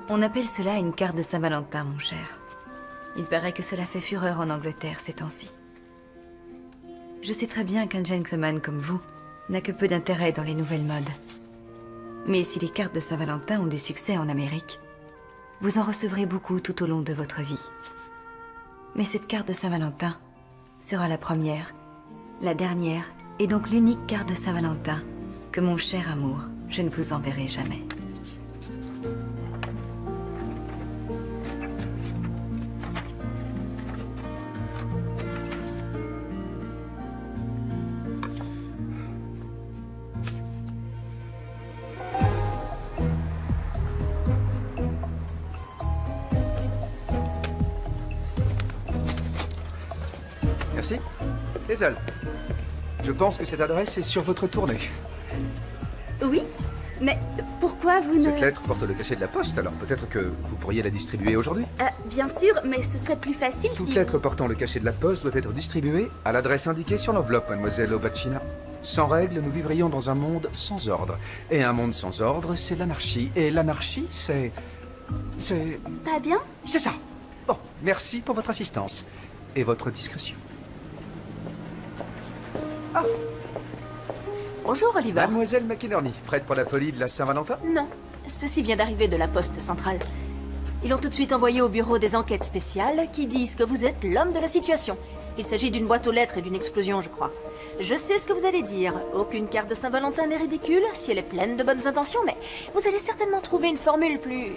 On appelle cela une carte de Saint-Valentin, mon cher. Il paraît que cela fait fureur en Angleterre ces temps-ci. Je sais très bien qu'un gentleman comme vous n'a que peu d'intérêt dans les nouvelles modes. Mais si les cartes de Saint-Valentin ont du succès en Amérique, vous en recevrez beaucoup tout au long de votre vie. Mais cette carte de Saint-Valentin sera la première, la dernière, et donc l'unique carte de Saint-Valentin que mon cher amour, je ne vous enverrai jamais. Merci. Hazel, je pense que cette adresse est sur votre tournée. Oui, mais pourquoi vous ne... Cette lettre porte le cachet de la poste, alors peut-être que vous pourriez la distribuer aujourd'hui? Bien sûr, mais ce serait plus facile Toute si... lettre portant le cachet de la poste doit être distribuée à l'adresse indiquée sur l'enveloppe, mademoiselle Obachina. Sans règles, nous vivrions dans un monde sans ordre. Et un monde sans ordre, c'est l'anarchie. Et l'anarchie, c'est... Pas bien? C'est ça. Bon, merci pour votre assistance. Et votre discrétion. Ah, Bonjour, Oliver. mademoiselle McInerney, prête pour la folie de la Saint-Valentin? Non, ceci vient d'arriver de la poste centrale. Ils l'ont tout de suite envoyé au bureau des enquêtes spéciales qui disent que vous êtes l'homme de la situation. Il s'agit d'une boîte aux lettres et d'une explosion, je crois. Je sais ce que vous allez dire. Aucune carte de Saint-Valentin n'est ridicule si elle est pleine de bonnes intentions, mais vous allez certainement trouver une formule plus...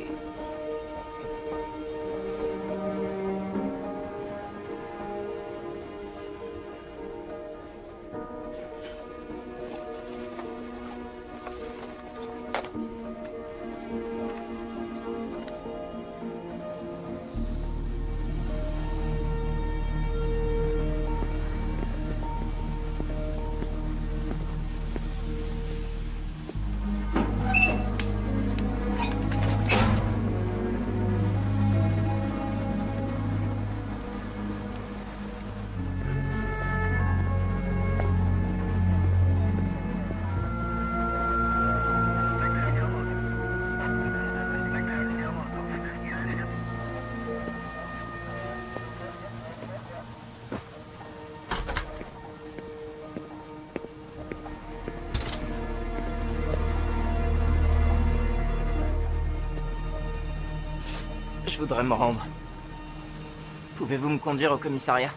Je voudrais me rendre. Pouvez-vous me conduire au commissariat?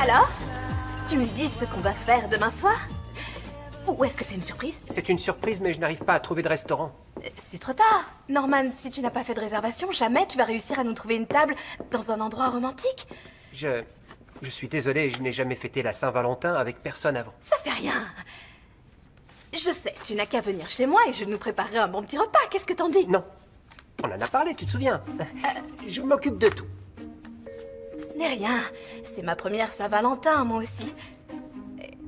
Alors? Tu me dis ce qu'on va faire demain soir? Ou est-ce que c'est une surprise? C'est une surprise, mais je n'arrive pas à trouver de restaurant. C'est trop tard. Norman, si tu n'as pas fait de réservation, jamais tu vas réussir à nous trouver une table dans un endroit romantique. Je suis désolé, je n'ai jamais fêté la Saint-Valentin avec personne avant. Ça fait rien. Je sais, tu n'as qu'à venir chez moi et je nous préparerai un bon petit repas. Qu'est-ce que t'en dis? Non. On en a parlé, tu te souviens? Je m'occupe de tout. Ce n'est rien. C'est ma première Saint-Valentin, moi aussi.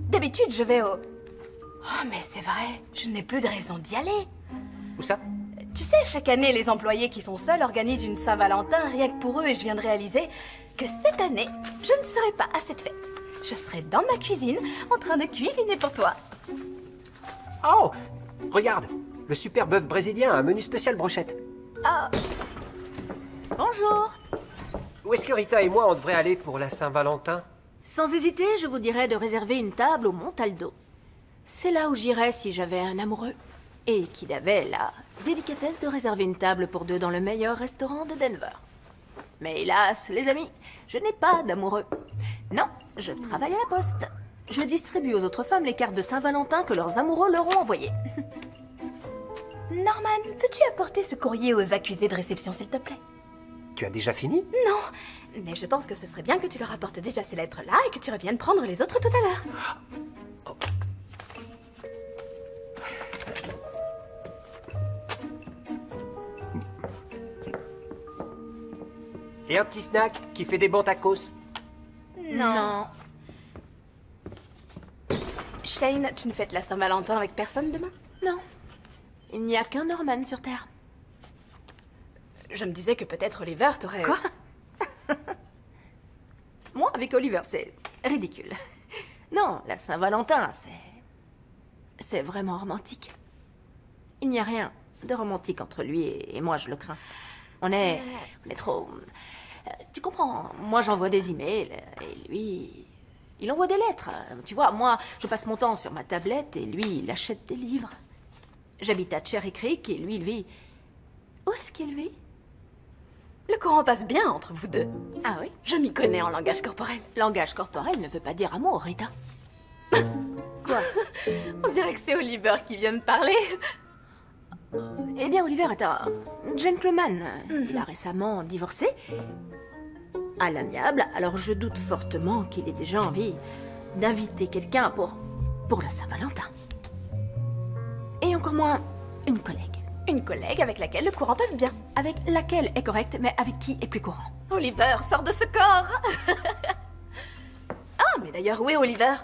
D'habitude, je vais au... Oh, mais c'est vrai, je n'ai plus de raison d'y aller. Où ça? Tu sais, chaque année, les employés qui sont seuls organisent une Saint-Valentin rien que pour eux et je viens de réaliser que cette année, je ne serai pas à cette fête. Je serai dans ma cuisine, en train de cuisiner pour toi. Oh! Regarde! Le super bœuf brésilien, un menu spécial brochette. Ah. Bonjour. Où est-ce que Rita et moi, on devrait aller pour la Saint-Valentin? Sans hésiter, je vous dirais de réserver une table au Montaldo. C'est là où j'irais si j'avais un amoureux. Et qu'il avait la délicatesse de réserver une table pour deux dans le meilleur restaurant de Denver. Mais hélas, les amis, je n'ai pas d'amoureux. Non, je travaille à la poste. Je distribue aux autres femmes les cartes de Saint-Valentin que leurs amoureux leur ont envoyées. Norman, peux-tu apporter ce courrier aux accusés de réception, s'il te plaît? Tu as déjà fini? Non, mais je pense que ce serait bien que tu leur apportes déjà ces lettres-là et que tu reviennes prendre les autres tout à l'heure. Oh. Et un petit snack qui fait des bons tacos. Non. Shane, tu ne fêtes la Saint-Valentin avec personne demain? Non. Il n'y a qu'un Norman sur Terre. Je me disais que peut-être Oliver t'aurait... Quoi? Moi, avec Oliver, c'est ridicule. Non, la Saint-Valentin, c'est vraiment romantique. Il n'y a rien de romantique entre lui et moi, je le crains. On est trop... Tu comprends, moi j'envoie des emails et lui, il envoie des lettres. Tu vois, moi, je passe mon temps sur ma tablette et lui, il achète des livres. J'habite à Cherry Creek et lui, il vit... Où est-ce qu'il vit? Le courant passe bien entre vous deux. Ah oui? Je m'y connais en langage corporel. Langage corporel ne veut pas dire amour, Rita. Quoi? On dirait que c'est Oliver qui vient de parler. Eh bien, Oliver est un gentleman. Il a récemment divorcé. À l'amiable, alors je doute fortement qu'il ait déjà envie d'inviter quelqu'un pour la Saint-Valentin. Et encore moins une collègue. Une collègue avec laquelle le courant passe bien. Avec laquelle est correct, mais avec qui est plus courant. Oliver, sors de ce corps. Ah, mais d'ailleurs, où est Oliver?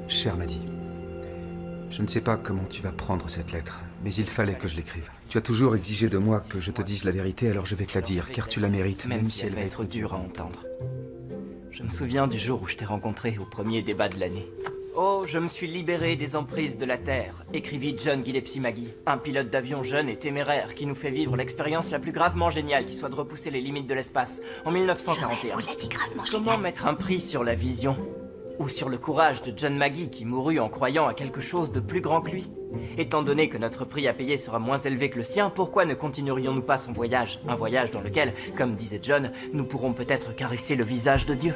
Cher Maddie, je ne sais pas comment tu vas prendre cette lettre, mais il fallait que je l'écrive. Tu as toujours exigé de moi que je te dise la vérité, alors je vais te la dire, car tu la mérites, Même si elle va être dure à entendre. Je me souviens du jour où je t'ai rencontré au premier débat de l'année. Oh, je me suis libéré des emprises de la Terre, écrivit John Gillespie Maggie, un pilote d'avion jeune et téméraire qui nous fait vivre l'expérience la plus gravement géniale qui soit de repousser les limites de l'espace en 1941. Comment mettre un prix sur la vision? Ou sur le courage de John Maggie qui mourut en croyant à quelque chose de plus grand que lui? Étant donné que notre prix à payer sera moins élevé que le sien, pourquoi ne continuerions-nous pas son voyage? Un voyage dans lequel, comme disait John, nous pourrons peut-être caresser le visage de Dieu.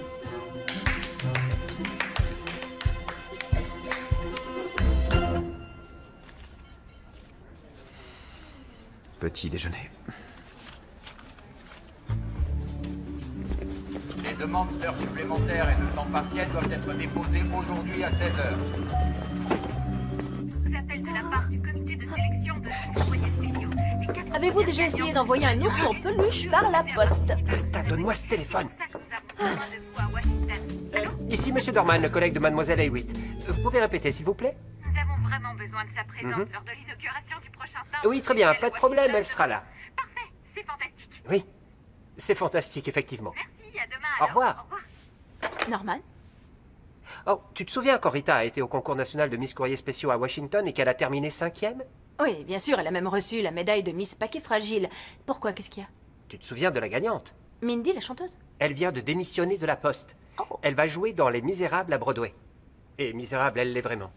Petit déjeuner. Les demandes d'heures supplémentaires et de temps partiel doivent être déposées aujourd'hui à 16h. Appel de la part du comité de sélection de employés spéciaux. Avez-vous déjà essayé d'envoyer un ours en peluche par la poste? Putain, donne-moi ce téléphone. Ça, nous avons besoin de vous à Washington. Ici, Monsieur Dorman, le collègue de Mademoiselle Hewitt. Vous pouvez répéter, s'il vous plaît? Nous avons vraiment besoin de sa présence lors de l'inauguration du prochain timbre. Oui, très bien, pas de problème, elle sera là. Parfait, c'est fantastique. Oui, c'est fantastique, effectivement. Merci, à demain. Au alors. revoir. Au revoir. Norman? Oh, tu te souviens quand Rita a été au concours national de Miss Courriers spéciaux à Washington et qu'elle a terminé 5e? Oui, bien sûr, elle a même reçu la médaille de Miss Paquet Fragile. Pourquoi? Qu'est-ce qu'il y a? Tu te souviens de la gagnante? Mindy, la chanteuse? Elle vient de démissionner de la Poste. Oh. Elle va jouer dans Les Misérables à Broadway. Et Misérable, elle l'est vraiment.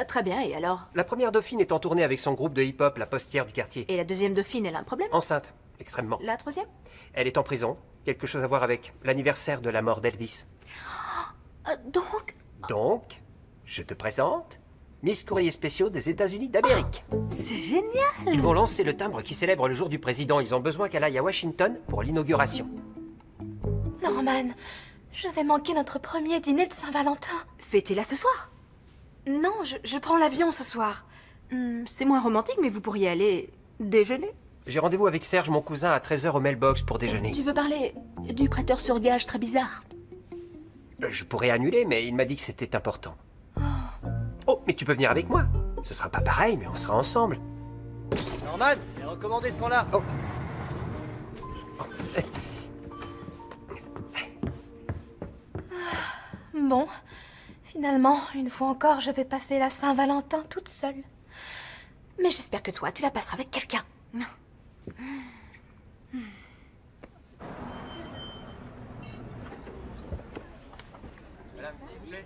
Très bien, et alors? La première dauphine est en tournée avec son groupe de hip-hop, la Postière du quartier. Et la deuxième dauphine, elle a un problème? Enceinte, extrêmement. La troisième? Elle est en prison. Quelque chose à voir avec l'anniversaire de la mort d'Elvis. Donc? Donc, je te présente Miss Courriers spéciaux des États-Unis d'Amérique. C'est génial! Ils vont lancer le timbre qui célèbre le jour du président. Ils ont besoin qu'elle aille à Washington pour l'inauguration. Norman, je vais manquer notre premier dîner de Saint-Valentin. Fêtez-la ce soir. Non, je prends l'avion ce soir. C'est moins romantique, mais vous pourriez aller déjeuner. J'ai rendez-vous avec Serge, mon cousin, à 13h au mailbox pour déjeuner. Tu veux parler du prêteur sur gage très bizarre? Je pourrais annuler, mais il m'a dit que c'était important. Oh, mais tu peux venir avec moi. Ce sera pas pareil, mais on sera ensemble. Norman, les recommandés sont là. Oh. Bon, finalement, une fois encore, je vais passer la Saint-Valentin toute seule. Mais j'espère que toi, tu la passeras avec quelqu'un. Madame, s'il vous plaît.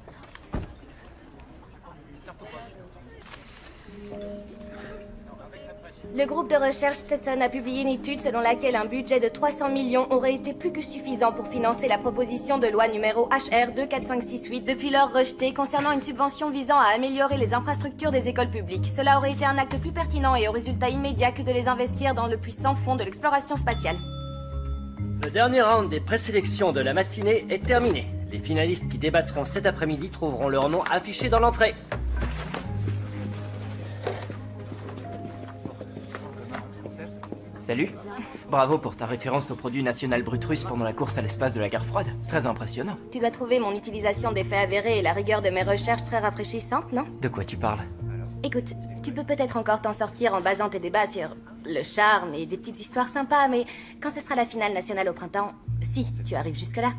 Le groupe de recherche Stetson a publié une étude selon laquelle un budget de 300 millions aurait été plus que suffisant pour financer la proposition de loi numéro HR 24568 depuis lors rejetée concernant une subvention visant à améliorer les infrastructures des écoles publiques. Cela aurait été un acte plus pertinent et au résultat immédiat que de les investir dans le puissant fonds de l'exploration spatiale. Le dernier round des présélections de la matinée est terminé. Les finalistes qui débattront cet après-midi trouveront leur nom affiché dans l'entrée. Salut. Bravo pour ta référence au produit national brut russe pendant la course à l'espace de la guerre froide. Très impressionnant. Tu dois trouver mon utilisation des faits avérés et la rigueur de mes recherches très rafraîchissante, non? De quoi tu parles? Écoute, tu peux peut-être encore t'en sortir en basant tes débats sur le charme et des petites histoires sympas, mais quand ce sera la finale nationale au printemps, si tu arrives jusque-là,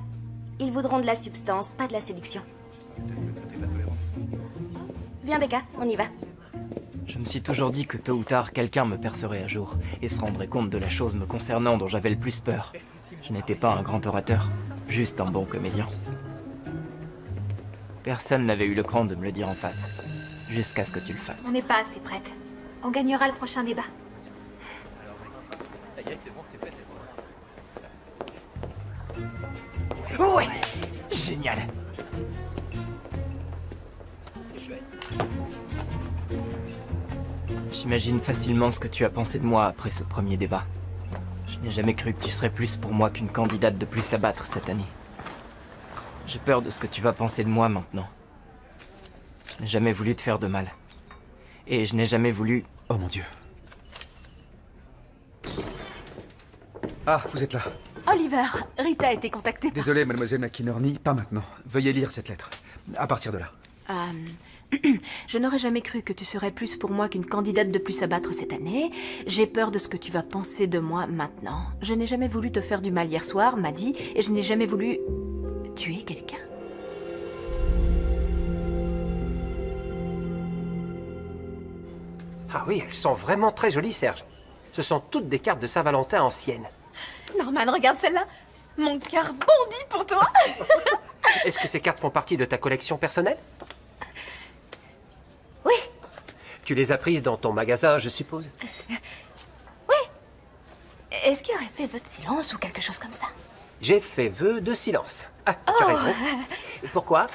ils voudront de la substance, pas de la séduction. Viens, Becca, on y va. Je me suis toujours dit que tôt ou tard, quelqu'un me percerait à jour et se rendrait compte de la chose me concernant dont j'avais le plus peur. Je n'étais pas un grand orateur, juste un bon comédien. Personne n'avait eu le cran de me le dire en face, jusqu'à ce que tu le fasses. On n'est pas assez prête. On gagnera le prochain débat. Ça y est, c'est bon, c'est fait, c'est ça. Ouais! Génial! J'imagine facilement ce que tu as pensé de moi après ce premier débat. Je n'ai jamais cru que tu serais plus pour moi qu'une candidate de plus à battre cette année. J'ai peur de ce que tu vas penser de moi maintenant. Je n'ai jamais voulu te faire de mal. Et je n'ai jamais voulu... Oh mon Dieu. Ah, vous êtes là. Oliver, Rita a été contactée par... Désolé, mademoiselle McInerney, pas maintenant. Veuillez lire cette lettre. À partir de là. Je n'aurais jamais cru que tu serais plus pour moi qu'une candidate de plus à battre cette année. J'ai peur de ce que tu vas penser de moi maintenant. Je n'ai jamais voulu te faire du mal hier soir, m'a dit, et je n'ai jamais voulu tuer quelqu'un. Ah oui, elles sont vraiment très jolies, Serge. Ce sont toutes des cartes de Saint-Valentin anciennes. Norman, regarde celle-là. Mon cœur bondit pour toi. Est-ce que ces cartes font partie de ta collection personnelle? Oui. Tu les as prises dans ton magasin, je suppose? Oui. Est-ce qu'il aurait fait vœu de silence ou quelque chose comme ça? J'ai fait vœu de silence. Ah, tu as raison. Pourquoi?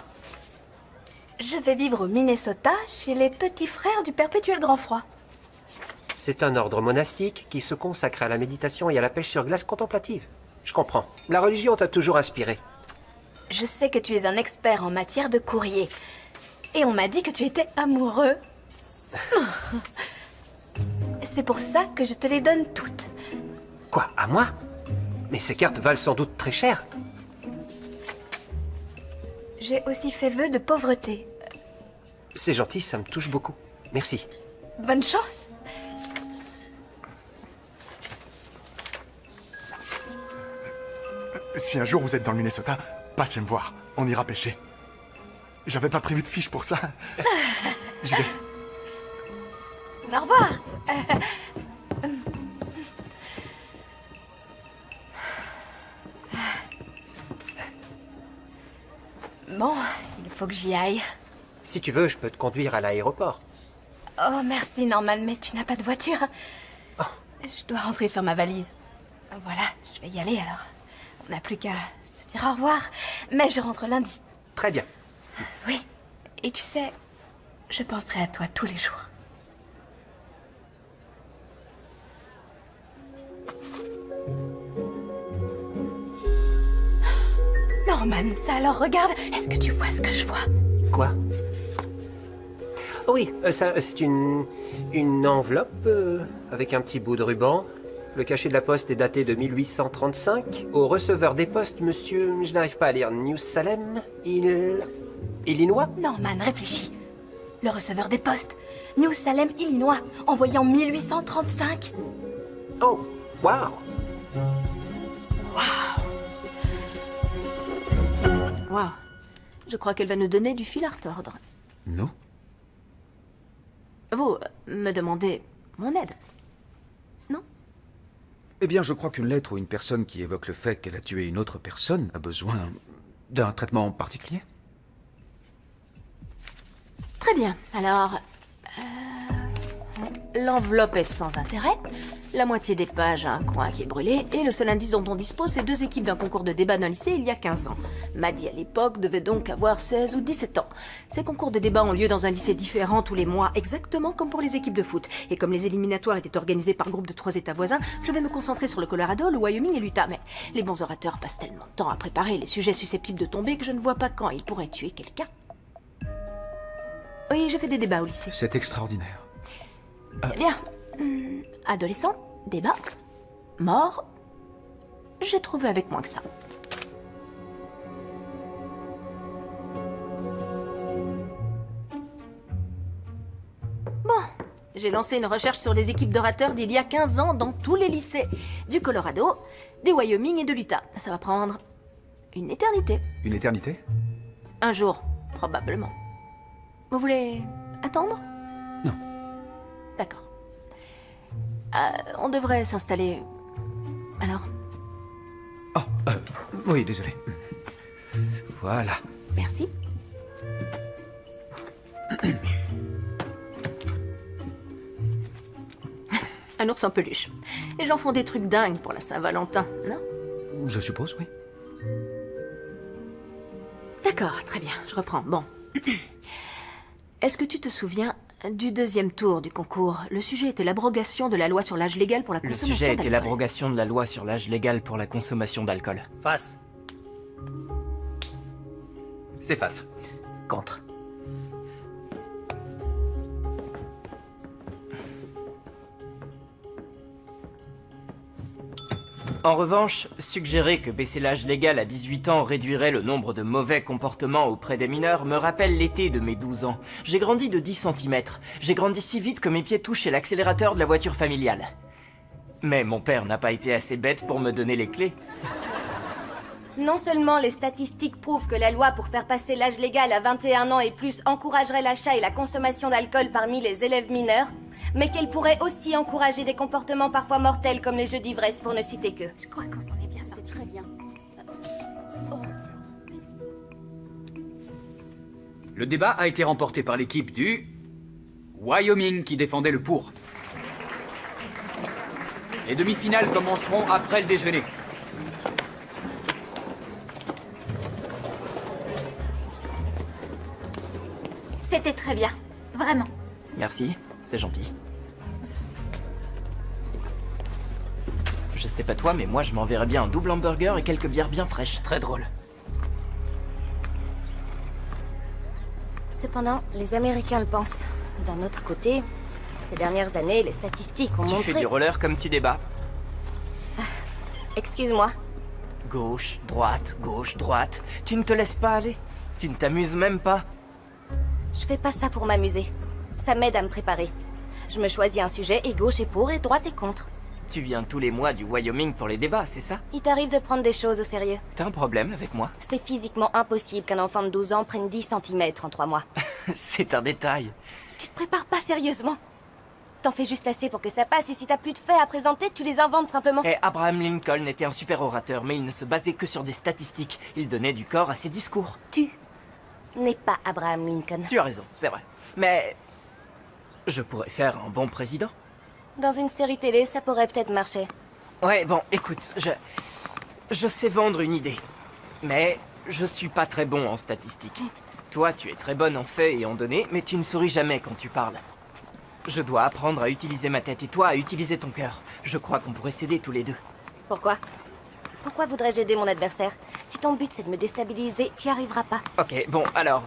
Je vais vivre au Minnesota chez les petits frères du perpétuel grand froid. C'est un ordre monastique qui se consacre à la méditation et à la pêche sur glace contemplative. Je comprends. La religion t'a toujours inspiré. Je sais que tu es un expert en matière de courrier. Et on m'a dit que tu étais amoureux. C'est pour ça que je te les donne toutes. Quoi, à moi? Mais ces cartes valent sans doute très cher. J'ai aussi fait vœu de pauvreté. C'est gentil, ça me touche beaucoup. Merci. Bonne chance. Si un jour vous êtes dans le Minnesota, passez me voir. On ira pêcher. J'avais pas prévu de fiche pour ça. J'y vais. Au revoir. Bon, il faut que j'y aille. Si tu veux, je peux te conduire à l'aéroport. Oh, merci Norman, mais tu n'as pas de voiture. Oh. Je dois rentrer faire ma valise. Voilà, je vais y aller alors. On n'a plus qu'à se dire au revoir. Mais je rentre lundi. Très bien. Oui. Et tu sais, je penserai à toi tous les jours. Norman, ça alors, regarde. Est-ce que tu vois ce que je vois? Quoi? Oh oui, c'est une enveloppe avec un petit bout de ruban. Le cachet de la poste est daté de 1835. Au receveur des postes, monsieur, je n'arrive pas à lire, New Salem, Illinois? Norman, réfléchis. Le receveur des postes, New Salem, Illinois, envoyé en 1835. Oh, waouh! Waouh. Je crois qu'elle va nous donner du fil à retordre. Non? Vous me demandez mon aide? Non? Eh bien, je crois qu'une lettre ou une personne qui évoque le fait qu'elle a tué une autre personne a besoin d'un traitement particulier. Très bien. Alors... L'enveloppe est sans intérêt, la moitié des pages a un coin qui est brûlé, et le seul indice dont on dispose, c'est 2 équipes d'un concours de débat d'un lycée il y a 15 ans. Maddie, à l'époque, devait donc avoir 16 ou 17 ans. Ces concours de débat ont lieu dans un lycée différent tous les mois, exactement comme pour les équipes de foot. Et comme les éliminatoires étaient organisés par groupe de 3 États voisins, je vais me concentrer sur le Colorado, le Wyoming et l'Utah. Mais les bons orateurs passent tellement de temps à préparer les sujets susceptibles de tomber que je ne vois pas quand ils pourraient tuer quelqu'un. Oui, je fais des débats au lycée. C'est extraordinaire. Eh bien, adolescent, débat, mort, j'ai trouvé avec moins que ça. Bon, j'ai lancé une recherche sur les équipes d'orateurs d'il y a 15 ans dans tous les lycées. Du Colorado, du Wyoming et de l'Utah. Ça va prendre une éternité. Une éternité? Un jour, probablement. Vous voulez attendre? Non. D'accord. On devrait s'installer... Alors? Oh, oui, désolé. Voilà. Merci. Un ours en peluche. Les gens font des trucs dingues pour la Saint-Valentin, non? Je suppose, oui. D'accord, très bien, je reprends. Bon. Est-ce que tu te souviens du 2e tour du concours? Le sujet était l'abrogation de la loi sur l'âge légal pour la consommation d'alcool. Le sujet était l'abrogation de la loi sur l'âge légal pour la consommation d'alcool. Face. C'est face. Contre. En revanche, suggérer que baisser l'âge légal à 18 ans réduirait le nombre de mauvais comportements auprès des mineurs me rappelle l'été de mes 12 ans. J'ai grandi de 10 cm. J'ai grandi si vite que mes pieds touchaient l'accélérateur de la voiture familiale. Mais mon père n'a pas été assez bête pour me donner les clés. Non seulement les statistiques prouvent que la loi pour faire passer l'âge légal à 21 ans et plus encouragerait l'achat et la consommation d'alcool parmi les élèves mineurs, mais qu'elle pourrait aussi encourager des comportements parfois mortels comme les jeux d'ivresse pour ne citer que. Je crois qu'on s'en est bien sorti. Très bien. Le débat a été remporté par l'équipe du Wyoming qui défendait le pour. Les demi-finales commenceront après le déjeuner. C'était très bien. Vraiment. Merci, c'est gentil. Je sais pas toi, mais moi je m'enverrais bien un double hamburger et quelques bières bien fraîches. Très drôle. Cependant, les Américains le pensent. D'un autre côté, ces dernières années, les statistiques ont montré... Tu fais du roller comme tu débats. Excuse-moi. Gauche, droite. Tu ne te laisses pas aller? Tu ne t'amuses même pas? Je fais pas ça pour m'amuser. Ça m'aide à me préparer. Je me choisis un sujet et gauche est pour et droite est contre. Tu viens tous les mois du Wyoming pour les débats, c'est ça? Il t'arrive de prendre des choses au sérieux. T'as un problème avec moi? C'est physiquement impossible qu'un enfant de 12 ans prenne 10 cm en 3 mois. C'est un détail. Tu te prépares pas sérieusement. T'en fais juste assez pour que ça passe et si t'as plus de faits à présenter, tu les inventes simplement. Et Abraham Lincoln était un super orateur, mais il ne se basait que sur des statistiques. Il donnait du corps à ses discours. Tu n'es pas Abraham Lincoln. Tu as raison, c'est vrai. Mais je pourrais faire un bon président. Dans une série télé, ça pourrait peut-être marcher. Ouais, bon, écoute, je sais vendre une idée. Mais je suis pas très bon en statistiques. Toi, tu es très bonne en faits et en données, mais tu ne souris jamais quand tu parles. Je dois apprendre à utiliser ma tête et toi à utiliser ton cœur. Je crois qu'on pourrait s'aider tous les deux. Pourquoi? Pourquoi voudrais-je aider mon adversaire? Si ton but c'est de me déstabiliser, t'y arriveras pas. Ok, bon, alors,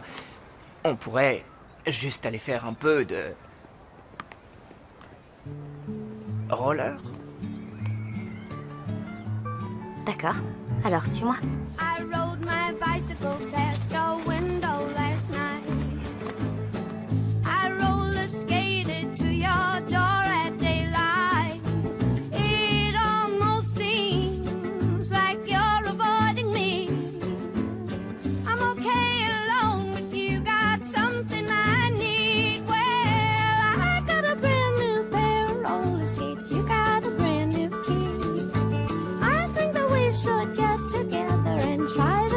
on pourrait juste aller faire un peu de... roller? D'accord, alors suis-moi. I rode my bicycle past your window last night. I roller skated to your door at daylight. It almost seems like you're avoiding me. I'm okay alone, but you got something I need. Well, I got a brand new pair of roller skates. You got a brand new key. I think that we should get together and try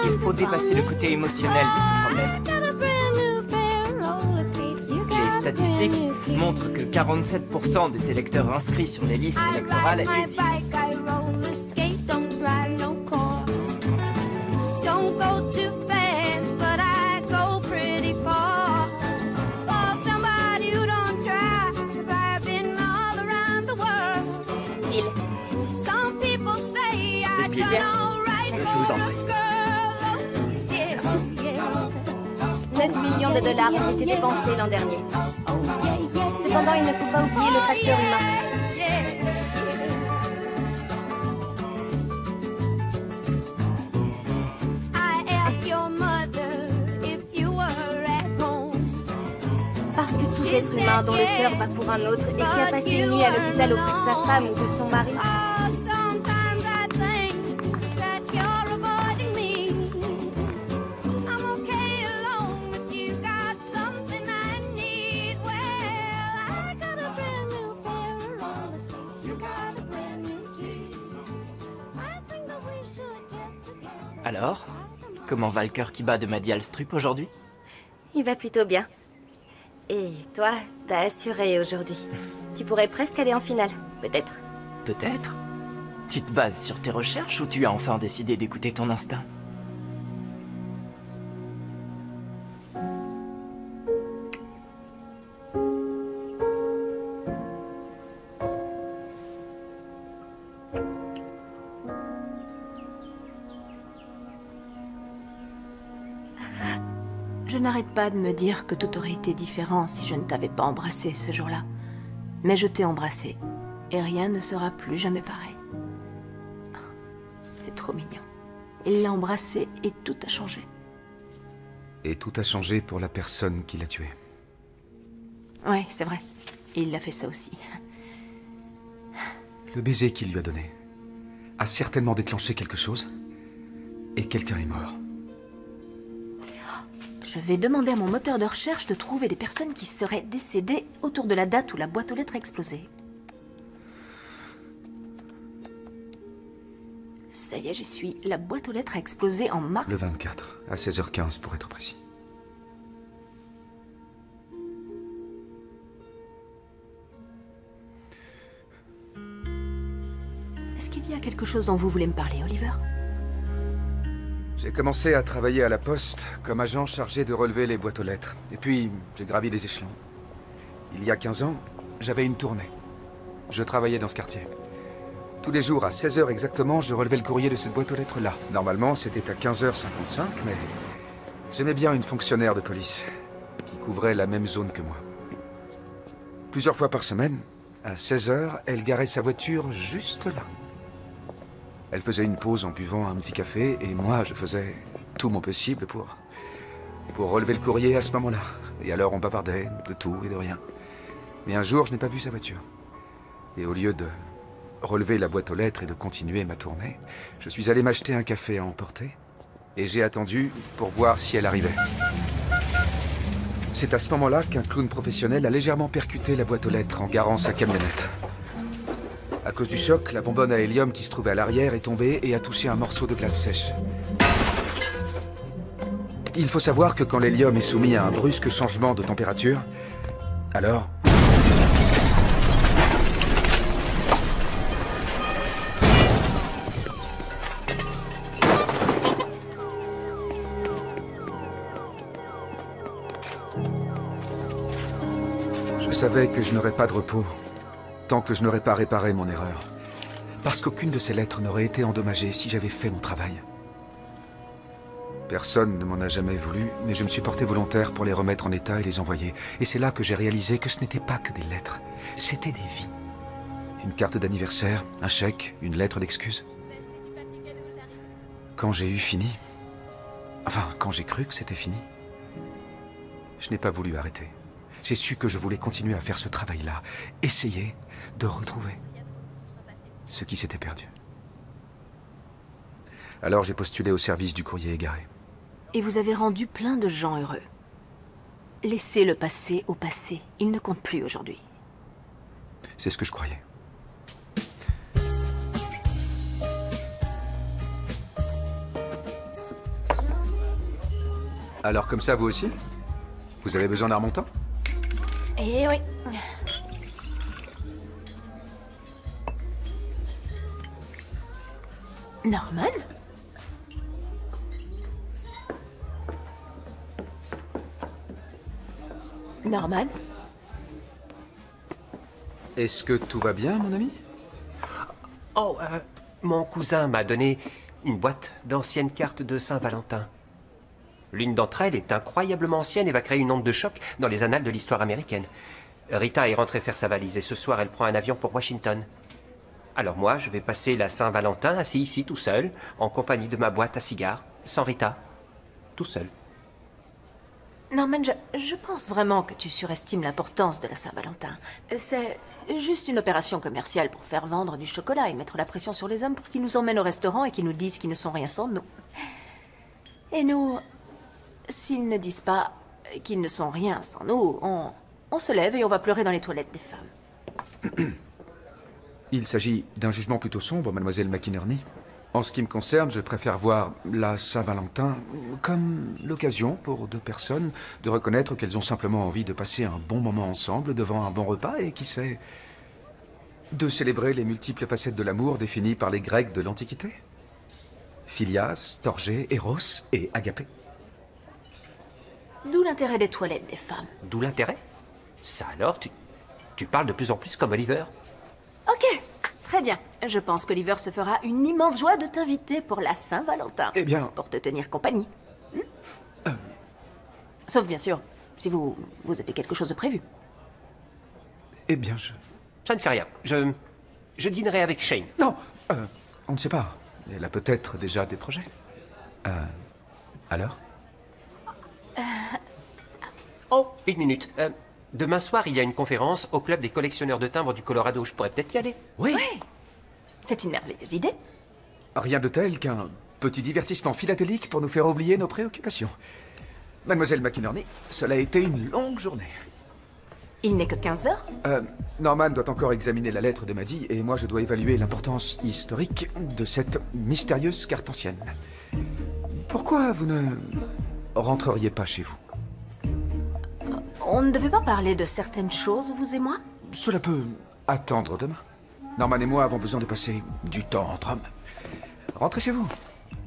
Il faut dépasser le côté émotionnel de ce problème. Les statistiques montrent que 47% des électeurs inscrits sur les listes électorales hésitent. C'est pile. Je vous en prie. 9 millions de dollars ont été dépensés l'an dernier. Cependant, il ne faut pas oublier le facteur humain. Parce que tout être humain dont le cœur bat pour un autre et qui a passé une nuit à l'hôpital auprès de sa femme ou de son mari. Alors, comment va le cœur qui bat de Maddie Alstrup aujourd'hui? Il va plutôt bien. Et toi, t'as assuré aujourd'hui. Tu pourrais presque aller en finale, peut-être. Peut-être. Tu te bases sur tes recherches ou tu as enfin décidé d'écouter ton instinct? Je n'arrête pas de me dire que tout aurait été différent si je ne t'avais pas embrassé ce jour-là. Mais je t'ai embrassé, et rien ne sera plus jamais pareil. C'est trop mignon. Il l'a embrassé et tout a changé. Et tout a changé pour la personne qui l'a tué. Ouais, c'est vrai. Et il a fait ça aussi. Le baiser qu'il lui a donné a certainement déclenché quelque chose, et quelqu'un est mort. Je vais demander à mon moteur de recherche de trouver des personnes qui seraient décédées autour de la date où la boîte aux lettres a explosé. Ça y est, j'y suis. La boîte aux lettres a explosé en mars. Le 24, à 16h15 pour être précis. Est-ce qu'il y a quelque chose dont vous voulez me parler, Oliver? J'ai commencé à travailler à la poste comme agent chargé de relever les boîtes aux lettres. Et puis, j'ai gravi les échelons. Il y a 15 ans, j'avais une tournée. Je travaillais dans ce quartier. Tous les jours, à 16h exactement, je relevais le courrier de cette boîte aux lettres-là. Normalement, c'était à 15h55, mais j'aimais bien une fonctionnaire de police qui couvrait la même zone que moi. Plusieurs fois par semaine, à 16h, elle garait sa voiture juste là. Elle faisait une pause en buvant un petit café, et moi, je faisais tout mon possible pour relever le courrier à ce moment-là. Et alors, on bavardait de tout et de rien. Mais un jour, je n'ai pas vu sa voiture. Et au lieu de relever la boîte aux lettres et de continuer ma tournée, je suis allé m'acheter un café à emporter, et j'ai attendu pour voir si elle arrivait. C'est à ce moment-là qu'un clown professionnel a légèrement percuté la boîte aux lettres en garant sa camionnette. À cause du choc, la bonbonne à hélium qui se trouvait à l'arrière est tombée et a touché un morceau de glace sèche. Il faut savoir que quand l'hélium est soumis à un brusque changement de température, alors... Je savais que je n'aurais pas de repos tant que je n'aurais pas réparé mon erreur. Parce qu'aucune de ces lettres n'aurait été endommagée si j'avais fait mon travail. Personne ne m'en a jamais voulu, mais je me suis porté volontaire pour les remettre en état et les envoyer. Et c'est là que j'ai réalisé que ce n'était pas que des lettres, c'était des vies. Une carte d'anniversaire, un chèque, une lettre d'excuse. Quand j'ai eu fini, enfin, quand j'ai cru que c'était fini, je n'ai pas voulu arrêter. J'ai su que je voulais continuer à faire ce travail-là, essayer de retrouver ce qui s'était perdu. Alors j'ai postulé au service du courrier égaré. Et vous avez rendu plein de gens heureux. Laissez le passé au passé. Il ne compte plus aujourd'hui. C'est ce que je croyais. Alors comme ça, vous aussi? Vous avez besoin d'un remontant? Eh oui. Norman? Norman? Est-ce que tout va bien, mon ami? Oh, mon cousin m'a donné une boîte d'anciennes cartes de Saint-Valentin. L'une d'entre elles est incroyablement ancienne et va créer une onde de choc dans les annales de l'histoire américaine. Rita est rentrée faire sa valise et ce soir, elle prend un avion pour Washington. Alors moi, je vais passer la Saint-Valentin assis ici tout seul, en compagnie de ma boîte à cigares, sans Rita, tout seul. Norman, je pense vraiment que tu surestimes l'importance de la Saint-Valentin. C'est juste une opération commerciale pour faire vendre du chocolat et mettre la pression sur les hommes pour qu'ils nous emmènent au restaurant et qu'ils nous disent qu'ils ne sont rien sans nous. Et nous, s'ils ne disent pas qu'ils ne sont rien sans nous, on se lève et on va pleurer dans les toilettes des femmes. Il s'agit d'un jugement plutôt sombre, mademoiselle McInerney. En ce qui me concerne, je préfère voir la Saint-Valentin comme l'occasion pour deux personnes de reconnaître qu'elles ont simplement envie de passer un bon moment ensemble devant un bon repas et, qui sait, de célébrer les multiples facettes de l'amour définies par les Grecs de l'Antiquité. Philias, Storgé, Eros et Agapé. D'où l'intérêt des toilettes des femmes. D'où l'intérêt? Ça alors, tu parles de plus en plus comme Oliver. Ok, très bien. Je pense qu'Oliver se fera une immense joie de t'inviter pour la Saint-Valentin. Eh bien... Pour te tenir compagnie. Sauf bien sûr, si vous avez quelque chose de prévu. Eh bien, Ça ne fait rien. Je dînerai avec Shane. Non, on ne sait pas. Elle a peut-être déjà des projets. Alors? Oh, une minute. Demain soir, il y a une conférence au club des collectionneurs de timbres du Colorado. Je pourrais peut-être y aller. Oui. C'est une merveilleuse idée. Rien de tel qu'un petit divertissement philatélique pour nous faire oublier nos préoccupations. Mademoiselle McInerney, cela a été une longue journée. Il n'est que 15 heures. Norman doit encore examiner la lettre de Maddie et moi je dois évaluer l'importance historique de cette mystérieuse carte ancienne. Pourquoi vous ne rentreriez pas chez vous? On ne devait pas parler de certaines choses, vous et moi? Cela peut attendre demain. Norman et moi avons besoin de passer du temps entre hommes. Rentrez chez vous.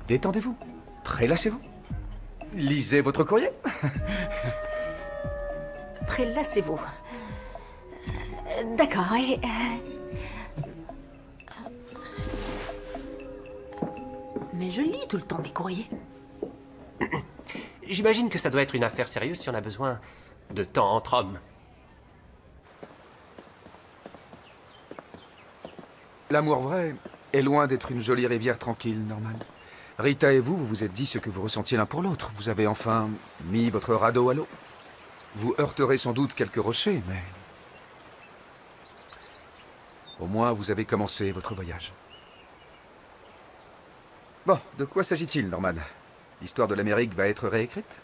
Détendez-vous. Prélassez-vous. Lisez votre courrier. Prélassez-vous. D'accord, et... Mais je lis tout le temps mes courriers. J'imagine que ça doit être une affaire sérieuse si on a besoin de temps entre hommes. L'amour vrai est loin d'être une jolie rivière tranquille, Norman. Rita et vous vous êtes dit ce que vous ressentiez l'un pour l'autre. Vous avez enfin mis votre radeau à l'eau. Vous heurterez sans doute quelques rochers, mais... au moins, vous avez commencé votre voyage. Bon, de quoi s'agit-il, Norman? L'histoire de l'Amérique va être réécrite?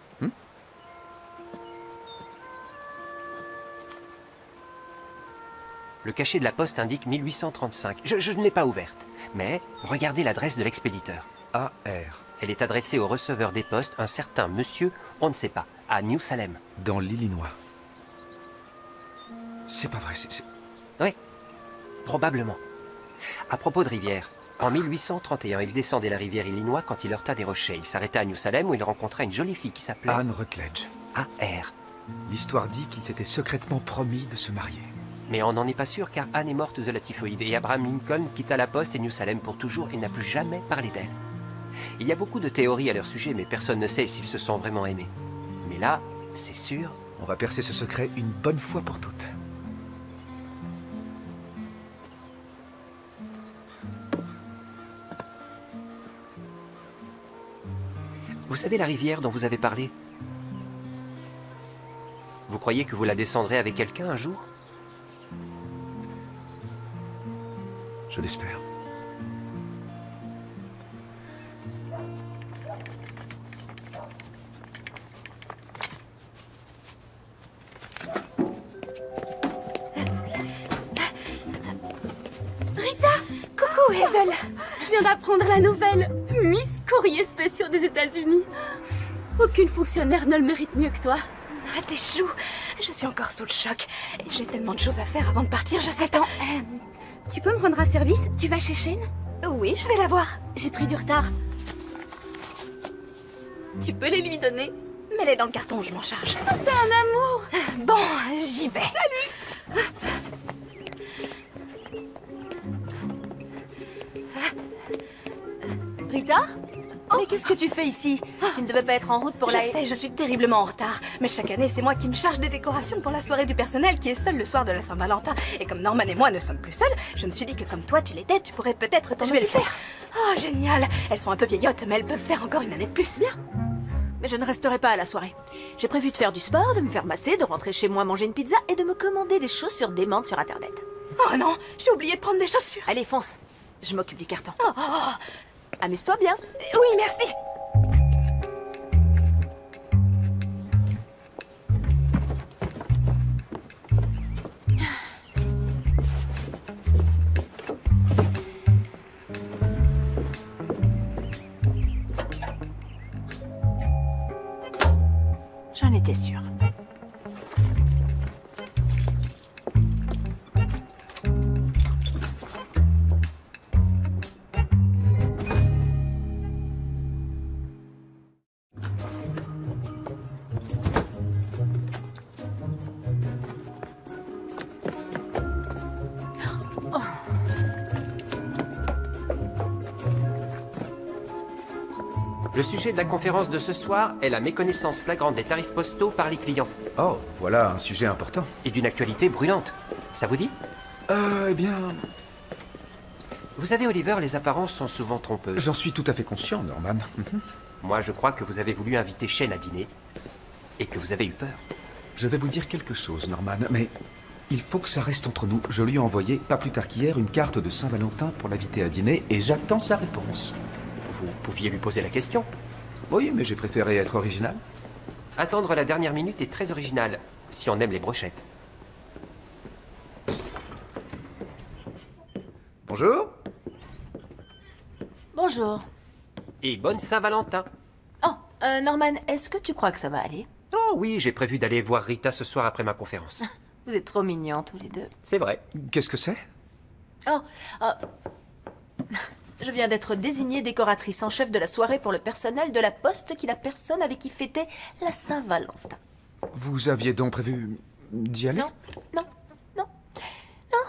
Le cachet de la poste indique 1835. Je ne l'ai pas ouverte. Mais regardez l'adresse de l'expéditeur. AR. Elle est adressée au receveur des postes, un certain monsieur, on ne sait pas, à New Salem. Dans l'Illinois. C'est pas vrai, Oui, probablement. À propos de rivière, en 1831, il descendait la rivière Illinois quand il heurta des rochers. Il s'arrêta à New Salem où il rencontra une jolie fille qui s'appelait... Anne Rutledge. A.R. L'histoire dit qu'ils s'étaient secrètement promis de se marier. Mais on n'en est pas sûr car Anne est morte de la typhoïde et Abraham Lincoln quitta la poste et New Salem pour toujours et n'a plus jamais parlé d'elle. Il y a beaucoup de théories à leur sujet, mais personne ne sait s'ils se sont vraiment aimés. Mais là, c'est sûr... On va percer ce secret une bonne fois pour toutes. Vous savez la rivière dont vous avez parlé? Vous croyez que vous la descendrez avec quelqu'un un jour? Je l'espère. Rita! Coucou, Hazel! Je viens d'apprendre la nouvelle. Miss Courrier spéciaux des États-Unis. Aucune fonctionnaire ne le mérite mieux que toi. Ah, t'es chou. Je suis encore sous le choc. Et j'ai tellement de choses à faire avant de partir, je sais pas. Tu peux me rendre un service? Tu vas chez Shane? Oui, je vais la voir. J'ai pris du retard. Tu peux les lui donner? Mets-les dans le carton, je m'en charge. T'es un amour! Bon, j'y vais. Salut! Rita? Mais qu'est-ce que tu fais ici? Tu ne devais pas être en route pour Je sais, je suis terriblement en retard. Mais chaque année, c'est moi qui me charge des décorations pour la soirée du personnel qui est seule le soir de la Saint-Valentin. Et comme Norman et moi ne sommes plus seuls, je me suis dit que comme toi tu l'étais, tu pourrais peut-être t'en Je vais le occuper. faire. Oh, génial. Elles sont un peu vieillottes, mais elles peuvent faire encore une année de plus. Bien. Mais je ne resterai pas à la soirée. J'ai prévu de faire du sport, de me faire masser, de rentrer chez moi manger une pizza et de me commander des chaussures démentes sur Internet. Oh non, j'ai oublié de prendre des chaussures. Allez, fonce. Je m'occupe du carton. Amuse-toi bien. Oui, merci. J'en étais sûre. Le sujet de la conférence de ce soir est la méconnaissance flagrante des tarifs postaux par les clients. Oh, voilà un sujet important. Et d'une actualité brûlante. Ça vous dit? Eh bien... Vous savez, Oliver, les apparences sont souvent trompeuses. J'en suis tout à fait conscient, Norman. Moi, je crois que vous avez voulu inviter Shane à dîner et que vous avez eu peur. Je vais vous dire quelque chose, Norman, mais il faut que ça reste entre nous. Je lui ai envoyé, pas plus tard qu'hier, une carte de Saint-Valentin pour l'inviter à dîner et j'attends sa réponse. Vous pouviez lui poser la question. Oui, mais j'ai préféré être original. Attendre la dernière minute est très original, si on aime les brochettes. Bonjour. Bonjour. Et bonne Saint-Valentin. Oh, Norman, est-ce que tu crois que ça va aller? Oh oui, j'ai prévu d'aller voir Rita ce soir après ma conférence. Vous êtes trop mignons tous les deux. C'est vrai. Qu'est-ce que c'est? Je viens d'être désignée décoratrice en chef de la soirée pour le personnel de la Poste qui la personne avec qui fêter la Saint-Valentin. Vous aviez donc prévu d'y aller?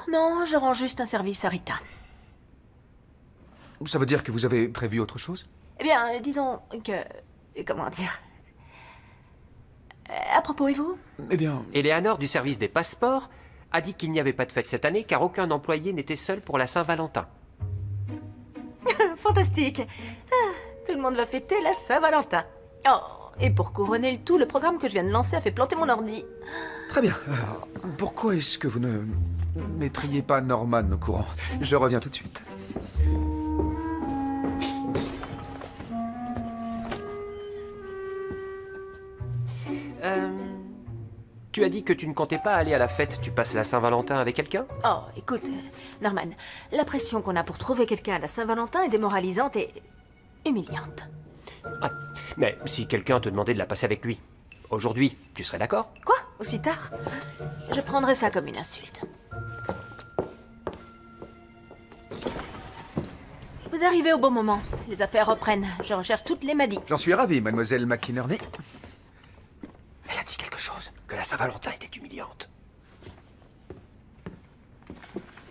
Non, je rends juste un service à Rita. Ça veut dire que vous avez prévu autre chose? Eh bien, disons que... Comment dire? À propos, et vous? Eh bien... Eleanor du service des passeports a dit qu'il n'y avait pas de fête cette année car aucun employé n'était seul pour la Saint-Valentin. Fantastique. Tout le monde va fêter la Saint-Valentin. Oh, et pour couronner le tout, le programme que je viens de lancer a fait planter mon ordi. Très bien. Alors, pourquoi est-ce que vous ne mettriez pas Norman au courant? Je reviens tout de suite. Tu as dit que tu ne comptais pas aller à la fête. Tu passes la Saint-Valentin avec quelqu'un? Oh, écoute, Norman, la pression qu'on a pour trouver quelqu'un à la Saint-Valentin est démoralisante et humiliante. Ouais. Mais si quelqu'un te demandait de la passer avec lui, aujourd'hui, tu serais d'accord? Quoi? Aussi tard? Je prendrais ça comme une insulte. Vous arrivez au bon moment. Les affaires reprennent. Je recherche toutes les Maddy. J'en suis ravi, mademoiselle McInerney. Elle a dit quelque chose, que la Saint-Valentin était humiliante.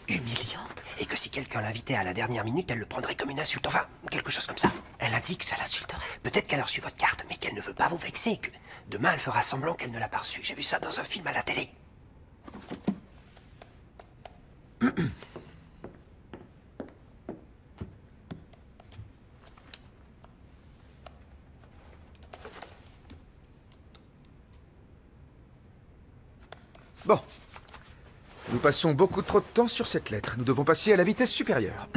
Humiliante? Et que si quelqu'un l'invitait à la dernière minute, elle le prendrait comme une insulte. Enfin, quelque chose comme ça. Elle a dit que ça l'insulterait. Peut-être qu'elle a reçu votre carte, mais qu'elle ne veut pas vous vexer. Que demain, elle fera semblant qu'elle ne l'a pas reçue. J'ai vu ça dans un film à la télé. Bon. Nous passons beaucoup trop de temps sur cette lettre. Nous devons passer à la vitesse supérieure.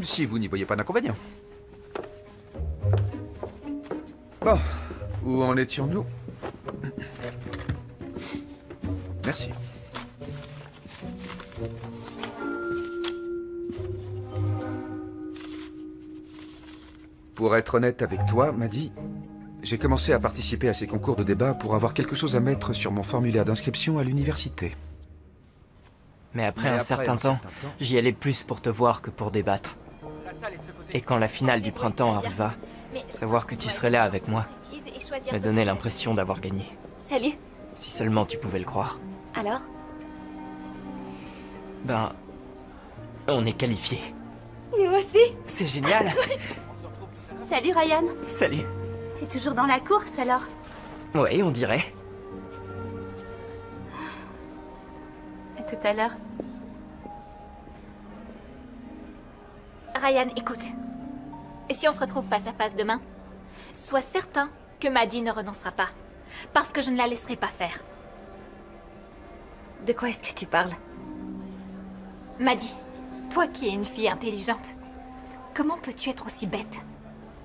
Si vous n'y voyez pas d'inconvénient. Bon. Où en étions-nous? Merci. Pour être honnête avec toi, Maddy, j'ai commencé à participer à ces concours de débat pour avoir quelque chose à mettre sur mon formulaire d'inscription à l'université. Mais après un certain temps, j'y allais plus pour te voir que pour débattre. Et quand la finale du printemps arriva, savoir que tu serais là avec moi me donnait l'impression d'avoir gagné. Salut. Si seulement tu pouvais le croire. Alors? Ben... on est qualifiés. Nous aussi. C'est génial. Salut Ryan. Salut. T'es toujours dans la course alors? Oui, on dirait. À tout à l'heure. Ryan, écoute. Et si on se retrouve face à face demain? Sois certain que Maddie ne renoncera pas. Parce que je ne la laisserai pas faire. De quoi est-ce que tu parles? Maddie, toi qui es une fille intelligente, comment peux-tu être aussi bête?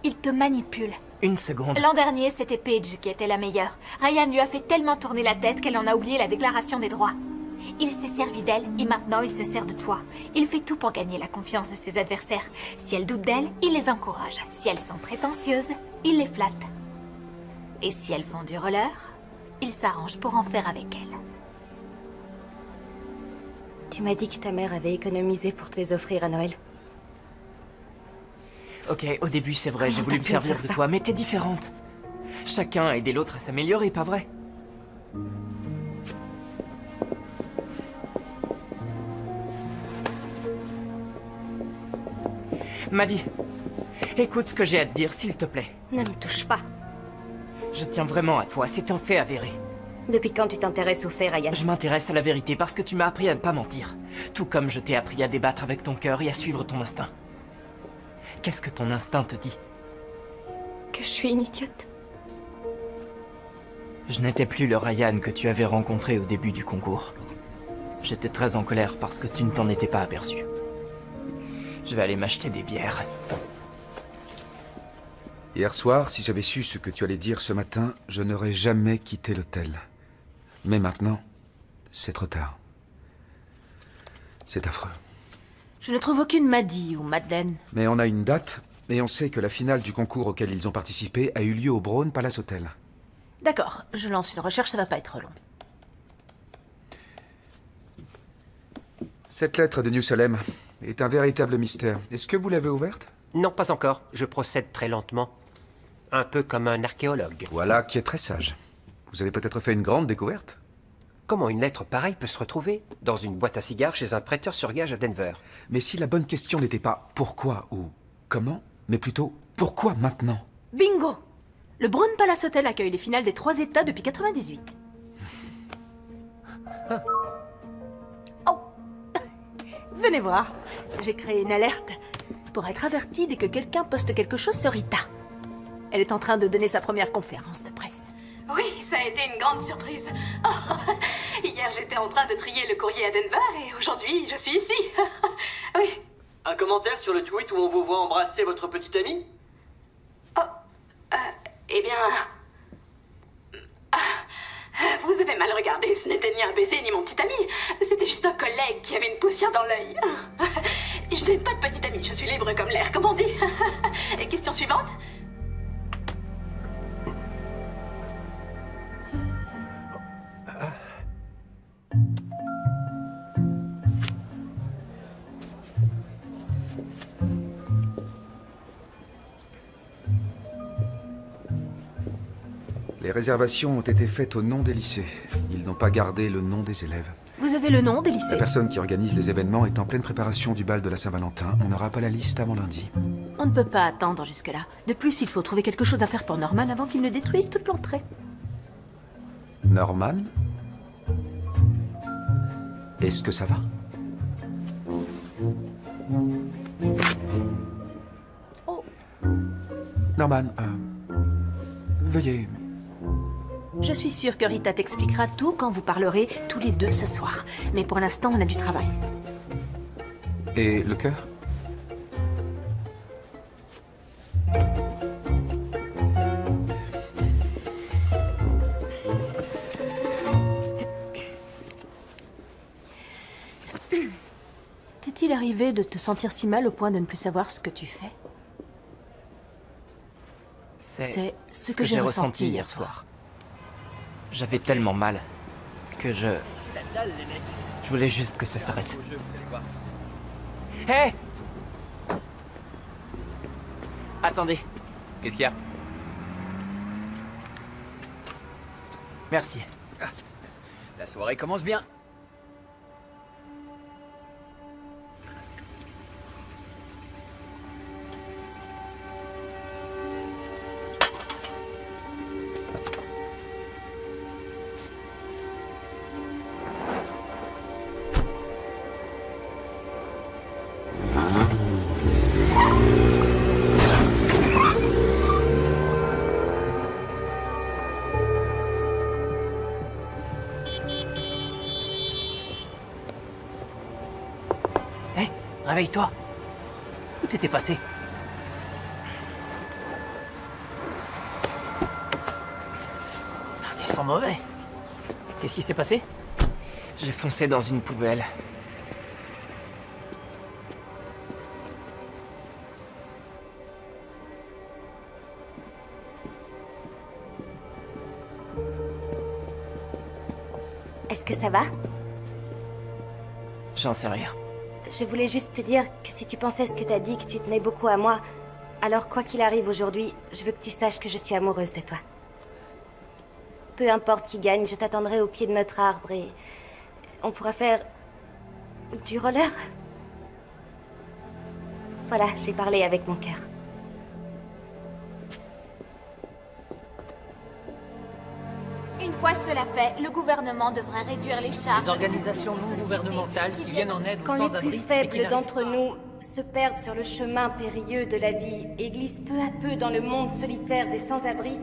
Il te manipule. Une seconde. L'an dernier, c'était Paige qui était la meilleure. Ryan lui a fait tellement tourner la tête qu'elle en a oublié la déclaration des droits. Il s'est servi d'elle et maintenant il se sert de toi. Il fait tout pour gagner la confiance de ses adversaires. Si elles doutent d'elle, il les encourage. Si elles sont prétentieuses, il les flatte. Et si elles font du roller, il s'arrange pour en faire avec elles. Tu m'as dit que ta mère avait économisé pour te les offrir à Noël. Ok, au début c'est vrai, j'ai voulu me servir de toi, mais t'es différente. Chacun a aidé l'autre à s'améliorer, pas vrai? Maddie, écoute ce que j'ai à te dire, s'il te plaît. Ne me touche pas. Je tiens vraiment à toi, c'est un fait avéré. Depuis quand tu t'intéresses aux faits, Ryan? Je m'intéresse à la vérité parce que tu m'as appris à ne pas mentir. Tout comme je t'ai appris à débattre avec ton cœur et à suivre ton instinct. Qu'est-ce que ton instinct te dit? Que je suis une idiote. Je n'étais plus le Ryan que tu avais rencontré au début du concours. J'étais très en colère parce que tu ne t'en étais pas aperçu. Je vais aller m'acheter des bières. Hier soir, si j'avais su ce que tu allais dire ce matin, je n'aurais jamais quitté l'hôtel. Mais maintenant, c'est trop tard. C'est affreux. Je ne trouve aucune Maddie ou Madeleine. Mais on a une date, et on sait que la finale du concours auquel ils ont participé a eu lieu au Brown Palace Hotel. D'accord, je lance une recherche, ça va pas être long. Cette lettre de New Salem est un véritable mystère. Est-ce que vous l'avez ouverte? Non, pas encore. Je procède très lentement. Un peu comme un archéologue. Voilà qui est très sage. Vous avez peut-être fait une grande découverte? Comment une lettre pareille peut se retrouver dans une boîte à cigares chez un prêteur sur gage à Denver? Mais si la bonne question n'était pas pourquoi ou comment, mais plutôt pourquoi maintenant? Bingo! Le Brown Palace Hotel accueille les finales des 3 États depuis 98. Oh! Venez voir. J'ai créé une alerte pour être avertie dès que quelqu'un poste quelque chose sur Rita. Elle est en train de donner sa première conférence de presse. Oui, ça a été une grande surprise. Oh, hier, j'étais en train de trier le courrier à Denver et aujourd'hui, je suis ici. Oui. Un commentaire sur le tweet où on vous voit embrasser votre petite amie? Eh bien... Vous avez mal regardé, ce n'était ni un baiser ni mon petit ami. C'était juste un collègue qui avait une poussière dans l'œil. Je n'ai pas de petit ami, je suis libre comme l'air, comme on dit. Et question suivante? Les réservations ont été faites au nom des lycées. Ils n'ont pas gardé le nom des élèves. Vous avez le nom des lycées? La personne qui organise les événements est en pleine préparation du bal de la Saint-Valentin. On n'aura pas la liste avant lundi. On ne peut pas attendre jusque-là. De plus, il faut trouver quelque chose à faire pour Norman avant qu'il ne détruise toute l'entrée. Norman? Est-ce que ça va? Oh. Norman, veuillez... Je suis sûre que Rita t'expliquera tout quand vous parlerez tous les deux ce soir. Mais pour l'instant, on a du travail. Et le cœur? T'est-il arrivé de te sentir si mal au point de ne plus savoir ce que tu fais? C'est ce que j'ai ressenti hier soir. J'avais tellement mal que je voulais juste que ça s'arrête. Hé hey! Attendez. Qu'est-ce qu'il y a? Merci. La soirée commence bien. Réveille-toi. Où t'étais passé? Ah, tu sens mauvais. Qu'est-ce qui s'est passé? J'ai foncé dans une poubelle. Est-ce que ça va? J'en sais rien. Je voulais juste te dire que si tu pensais ce que t'as dit, que tu tenais beaucoup à moi, alors quoi qu'il arrive aujourd'hui, je veux que tu saches que je suis amoureuse de toi. Peu importe qui gagne, je t'attendrai au pied de notre arbre et on pourra faire du roller. Voilà, j'ai parlé avec mon cœur. Une fois cela fait, le gouvernement devrait réduire les charges. Les organisations non gouvernementales qui viennent en aide aux Quand les sans-abri. plus faibles d'entre nous se perdent sur le chemin périlleux de la vie et glissent peu à peu dans le monde solitaire des sans-abri,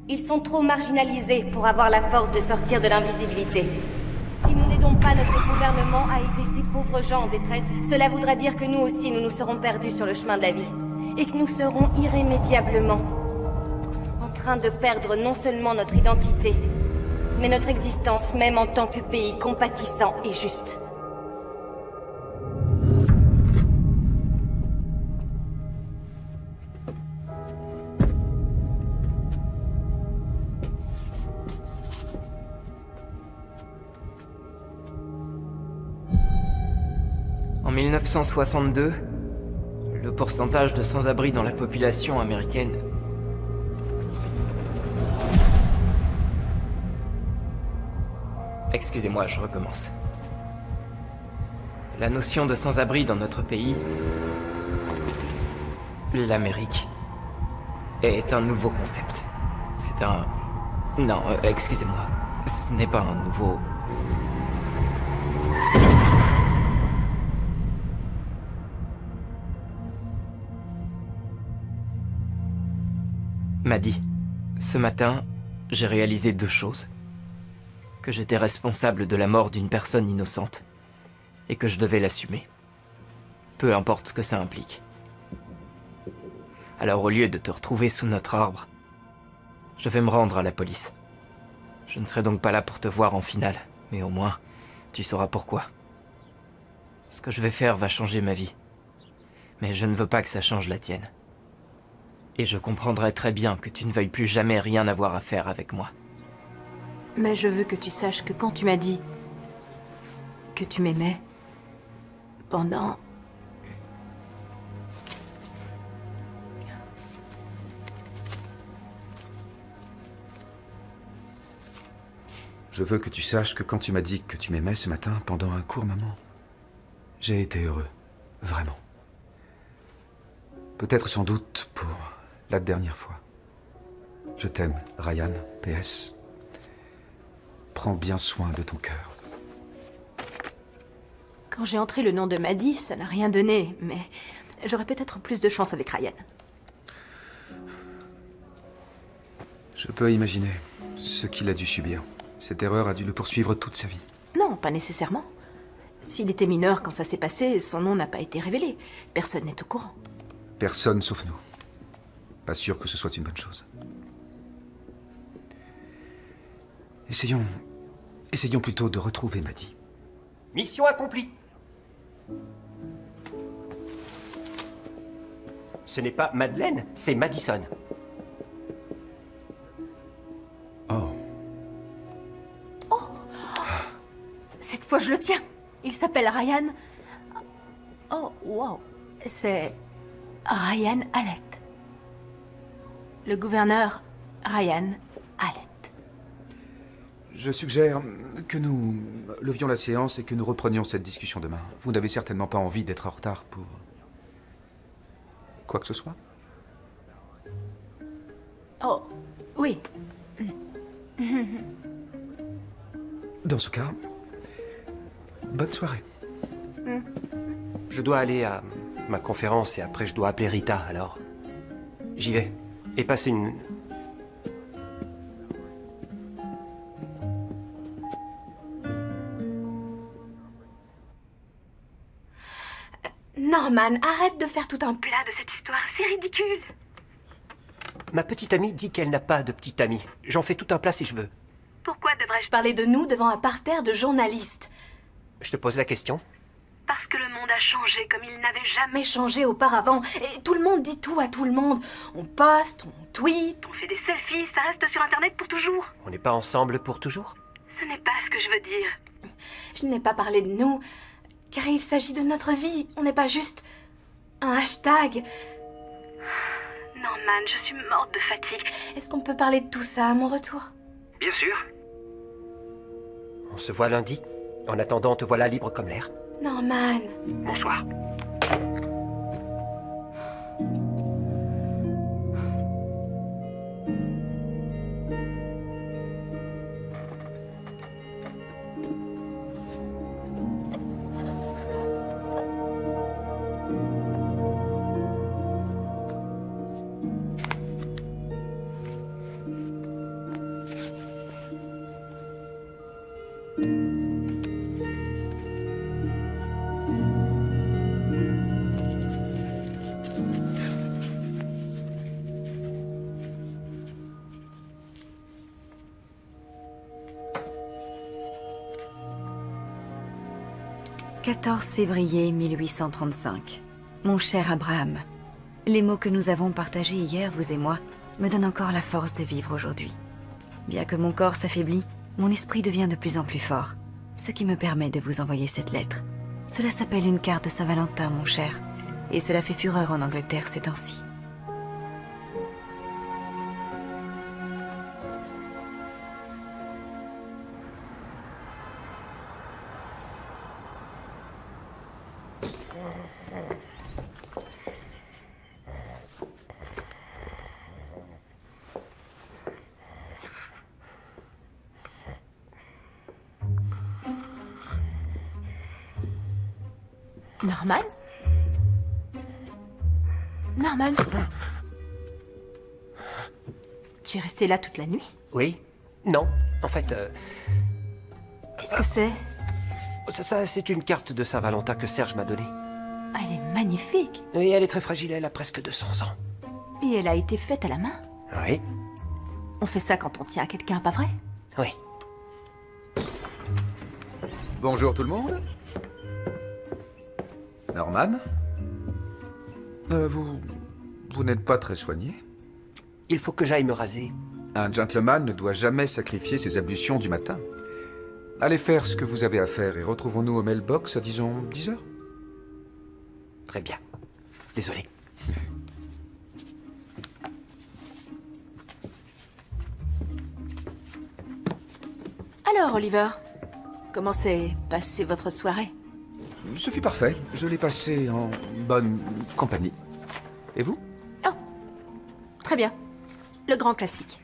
ils sont trop marginalisés pour avoir la force de sortir de l'invisibilité. Si nous n'aidons pas notre gouvernement à aider ces pauvres gens en détresse, cela voudra dire que nous aussi nous nous serons perdus sur le chemin de la vie. Et que nous serons irrémédiablement en train de perdre non seulement notre identité, mais notre existence même en tant que pays compatissant et juste. En 1962, le pourcentage de sans-abri dans la population américaine Excusez-moi, je recommence. La notion de sans-abri dans notre pays, l'Amérique, est un nouveau concept. C'est un... Non, excusez-moi. Ce n'est pas un nouveau... Maddy, ce matin, j'ai réalisé deux choses. Que j'étais responsable de la mort d'une personne innocente, et que je devais l'assumer. Peu importe ce que ça implique. Alors au lieu de te retrouver sous notre arbre, je vais me rendre à la police. Je ne serai donc pas là pour te voir en finale, mais au moins, tu sauras pourquoi. Ce que je vais faire va changer ma vie. Mais je ne veux pas que ça change la tienne. Et je comprendrai très bien que tu ne veuilles plus jamais rien avoir à faire avec moi. Mais je veux que tu saches que quand tu m'as dit que tu m'aimais, pendant... Je veux que tu saches que quand tu m'as dit que tu m'aimais ce matin, pendant un court moment, j'ai été heureux. Vraiment. Peut-être sans doute pour la dernière fois. Je t'aime, Ryan, PS. Prends bien soin de ton cœur. Quand j'ai entré le nom de Maddy, ça n'a rien donné, mais j'aurais peut-être plus de chance avec Ryan. Je peux imaginer ce qu'il a dû subir. Cette erreur a dû le poursuivre toute sa vie. Non, pas nécessairement. S'il était mineur quand ça s'est passé, son nom n'a pas été révélé. Personne n'est au courant. Personne sauf nous. Pas sûr que ce soit une bonne chose. Essayons plutôt de retrouver Maddy. Mission accomplie. Ce n'est pas Madeleine, c'est Madison. fois je le tiens. Il s'appelle Ryan... Oh, wow. C'est... Ryan Hallett. Le gouverneur Ryan Hallett. Je suggère que nous levions la séance et que nous reprenions cette discussion demain. Vous n'avez certainement pas envie d'être en retard pour... quoi que ce soit? Oh, oui. Dans ce cas, bonne soirée. Je dois aller à ma conférence et après je dois appeler Rita, alors... J'y vais. Et passe une... Norman, arrête de faire tout un plat de cette histoire, c'est ridicule. Ma petite amie dit qu'elle n'a pas de petite amie. J'en fais tout un plat si je veux. Pourquoi devrais-je parler de nous devant un parterre de journalistes? Je te pose la question. Parce que le monde a changé comme il n'avait jamais changé auparavant. Et tout le monde dit tout à tout le monde. On poste, on tweet, on fait des selfies, ça reste sur Internet pour toujours. On n'est pas ensemble pour toujours? Ce n'est pas ce que je veux dire. Je n'ai pas parlé de nous, car il s'agit de notre vie. On n'est pas juste un hashtag. Norman, je suis morte de fatigue. Est-ce qu'on peut parler de tout ça à mon retour? Bien sûr. On se voit lundi. En attendant, te voilà libre comme l'air. Norman. Bonsoir. « 14 février 1835. Mon cher Abraham, les mots que nous avons partagés hier, vous et moi, me donnent encore la force de vivre aujourd'hui. Bien que mon corps s'affaiblit, mon esprit devient de plus en plus fort, ce qui me permet de vous envoyer cette lettre. Cela s'appelle une carte de Saint-Valentin, mon cher, et cela fait fureur en Angleterre ces temps-ci. Norman? Norman? Tu es resté là toute la nuit? Oui. Non. En fait... Qu'est-ce que c'est? Ça, c'est une carte de Saint-Valentin que Serge m'a donnée. Elle est magnifique. Oui, elle est très fragile, elle a presque 200 ans. Et elle a été faite à la main? Oui. On fait ça quand on tient à quelqu'un, pas vrai? Oui. Bonjour tout le monde. Norman? Vous n'êtes pas très soigné? Il faut que j'aille me raser. Un gentleman ne doit jamais sacrifier ses ablutions du matin. Allez faire ce que vous avez à faire et retrouvons-nous au mailbox à, disons, 10 heures. Très bien. Désolé. Alors, Oliver, comment s'est passée votre soirée? Ce fut parfait. Je l'ai passé en bonne compagnie. Et vous? Oh, très bien. Le grand classique.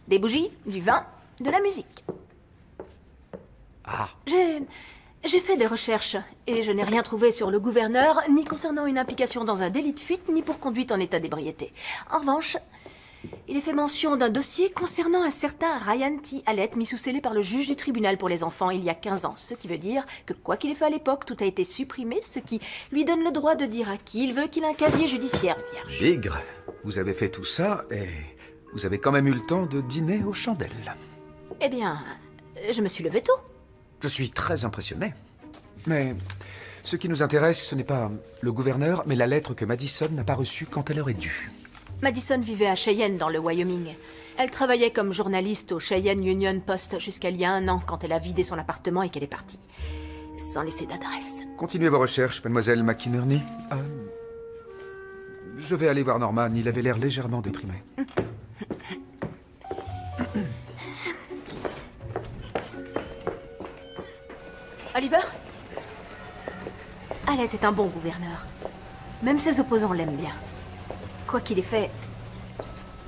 Des bougies, du vin, de la musique. Ah. J'ai fait des recherches et je n'ai rien trouvé sur le gouverneur, ni concernant une implication dans un délit de fuite, ni pour conduite en état d'ébriété. En revanche, il est fait mention d'un dossier concernant un certain Ryan T. Hallett, mis sous scellé par le juge du tribunal pour les enfants il y a 15 ans. Ce qui veut dire que quoi qu'il ait fait à l'époque, tout a été supprimé, ce qui lui donne le droit de dire à qui il veut qu'il a un casier judiciaire vierge. Bigre, vous avez fait tout ça et vous avez quand même eu le temps de dîner aux chandelles. Eh bien, je me suis levé tôt. Je suis très impressionné. Mais ce qui nous intéresse, ce n'est pas le gouverneur, mais la lettre que Madison n'a pas reçue quand elle aurait dû. Madison vivait à Cheyenne, dans le Wyoming. Elle travaillait comme journaliste au Cheyenne Union Post jusqu'à il y a 1 an, quand elle a vidé son appartement et qu'elle est partie. Sans laisser d'adresse. Continuez vos recherches, mademoiselle McInerney. Je vais aller voir Norman, il avait l'air légèrement déprimé. Oliver? Alec est un bon gouverneur. Même ses opposants l'aiment bien. Quoi qu'il ait fait,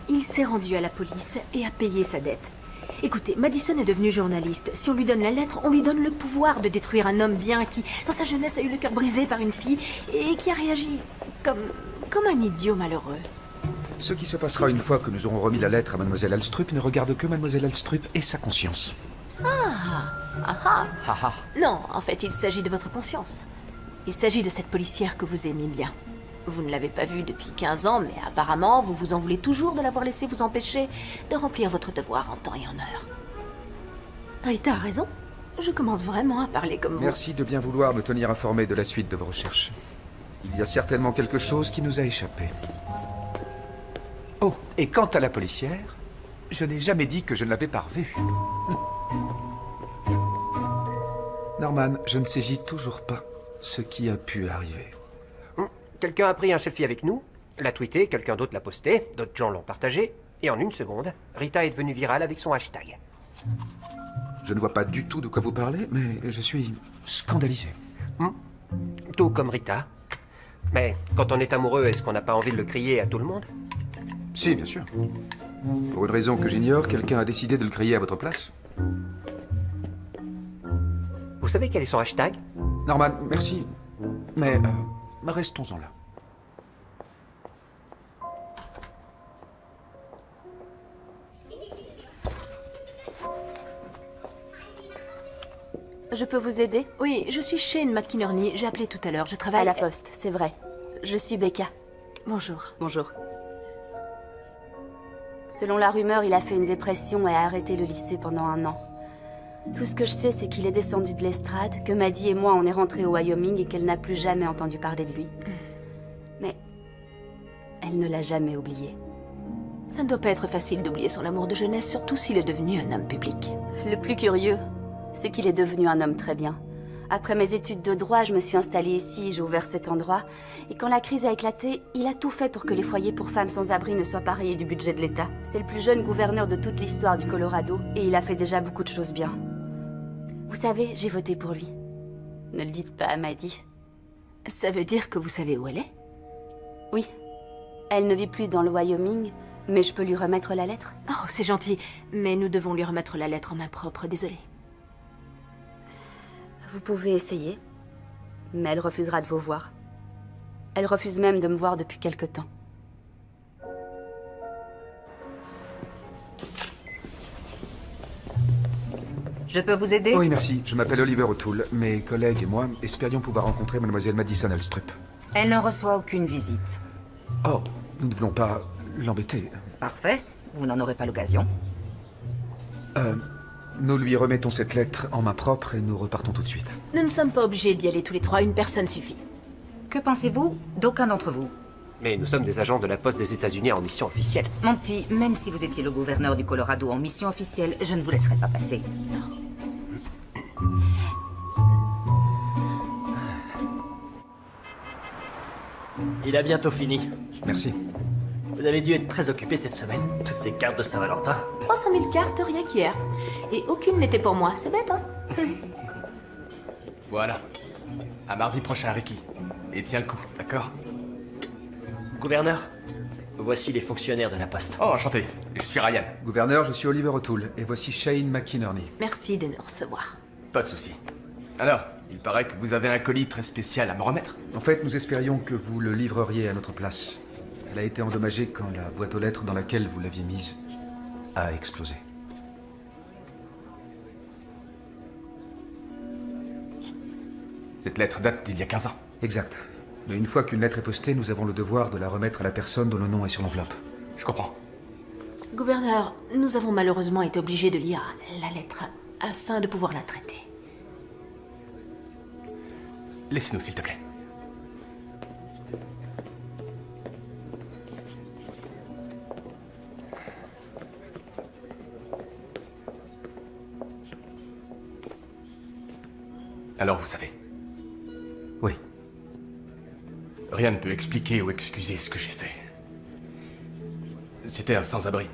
il s'est rendu à la police et a payé sa dette. Écoutez, Madison est devenu journaliste. Si on lui donne la lettre, on lui donne le pouvoir de détruire un homme bien qui, dans sa jeunesse, a eu le cœur brisé par une fille et qui a réagi comme un idiot malheureux. Ce qui se passera une fois que nous aurons remis la lettre à mademoiselle Alstrup ne regarde que mademoiselle Alstrup et sa conscience. Non, en fait, il s'agit de votre conscience. Il s'agit de cette policière que vous aimez bien. Vous ne l'avez pas vue depuis 15 ans, mais apparemment, vous vous en voulez toujours de l'avoir laissé vous empêcher de remplir votre devoir en temps et en heure. Rita a raison. Je commence vraiment à parler comme vous. Merci de bien vouloir me tenir informé de la suite de vos recherches. Il y a certainement quelque chose qui nous a échappé. Oh, et quant à la policière, je n'ai jamais dit que je ne l'avais pas revue. Norman, je ne saisis toujours pas ce qui a pu arriver. Quelqu'un a pris un selfie avec nous, l'a tweeté, quelqu'un d'autre l'a posté, d'autres gens l'ont partagé, et en 1 seconde, Rita est devenue virale avec son hashtag. Je ne vois pas du tout de quoi vous parlez, mais je suis scandalisé. Tout comme Rita. Mais quand on est amoureux, est-ce qu'on n'a pas envie de le crier à tout le monde? Si, bien sûr. Pour une raison que j'ignore, quelqu'un a décidé de le crier à votre place. Vous savez quel est son hashtag? Norman, merci. Mais restons-en là. Je peux vous aider? Oui, je suis Shane McInerney. J'ai appelé tout à l'heure. Je travaille À la poste, c'est vrai. Je suis Becca. Bonjour. Bonjour. Selon la rumeur, il a fait une dépression et a arrêté le lycée pendant 1 an. Tout ce que je sais, c'est qu'il est descendu de l'estrade, que Maddie et moi, on est rentrés au Wyoming et qu'elle n'a plus jamais entendu parler de lui. Mais elle ne l'a jamais oublié. Ça ne doit pas être facile d'oublier son amour de jeunesse, surtout s'il est devenu un homme public. Le plus curieux, c'est qu'il est devenu un homme très bien. Après mes études de droit, je me suis installée ici, j'ai ouvert cet endroit. Et quand la crise a éclaté, il a tout fait pour que les foyers pour femmes sans abri ne soient pas rayés du budget de l'État. C'est le plus jeune gouverneur de toute l'histoire du Colorado, et il a fait déjà beaucoup de choses bien. Vous savez, j'ai voté pour lui. Ne le dites pas à Maddie. Ça veut dire que vous savez où elle est? Oui. Elle ne vit plus dans le Wyoming, mais je peux lui remettre la lettre. Oh, c'est gentil, mais nous devons lui remettre la lettre en main propre, désolée. Vous pouvez essayer, mais elle refusera de vous voir. Elle refuse même de me voir depuis quelque temps. Je peux vous aider? Oui, merci. Je m'appelle Oliver O'Toole. Mes collègues et moi espérions pouvoir rencontrer mademoiselle Madison Alstrup. Elle ne reçoit aucune visite. Oh, nous ne voulons pas l'embêter. Parfait. Vous n'en aurez pas l'occasion. Nous lui remettons cette lettre en main propre et nous repartons tout de suite. Nous ne sommes pas obligés d'y aller tous les 3, une personne suffit. Que pensez-vous d'aucun d'entre vous? Mais nous sommes des agents de la poste des États-Unis en mission officielle. Mon petit, même si vous étiez le gouverneur du Colorado en mission officielle, je ne vous laisserai pas passer. Il a bientôt fini. Merci. Vous avez dû être très occupé cette semaine. Toutes ces cartes de Saint-Valentin. 300 000 cartes, rien qu'hier. Et aucune n'était pour moi, c'est bête, hein? Voilà. À mardi prochain, Ricky. Et tiens le coup, d'accord? Gouverneur, voici les fonctionnaires de la poste. Oh, enchanté. Je suis Ryan. Gouverneur, je suis Oliver O'Toole. Et voici Shane McInerney. Merci de nous recevoir. Pas de souci. Alors, il paraît que vous avez un colis très spécial à me remettre. En fait, nous espérions que vous le livreriez à notre place. Elle a été endommagée quand la boîte aux lettres dans laquelle vous l'aviez mise a explosé. Cette lettre date d'il y a 15 ans. Exact. Mais une fois qu'une lettre est postée, nous avons le devoir de la remettre à la personne dont le nom est sur l'enveloppe. Je comprends. Gouverneur, nous avons malheureusement été obligés de lire la lettre afin de pouvoir la traiter. Laisse-nous, s'il te plaît. Alors vous savez. Oui. Rien ne peut expliquer ou excuser ce que j'ai fait. C'était un sans-abri.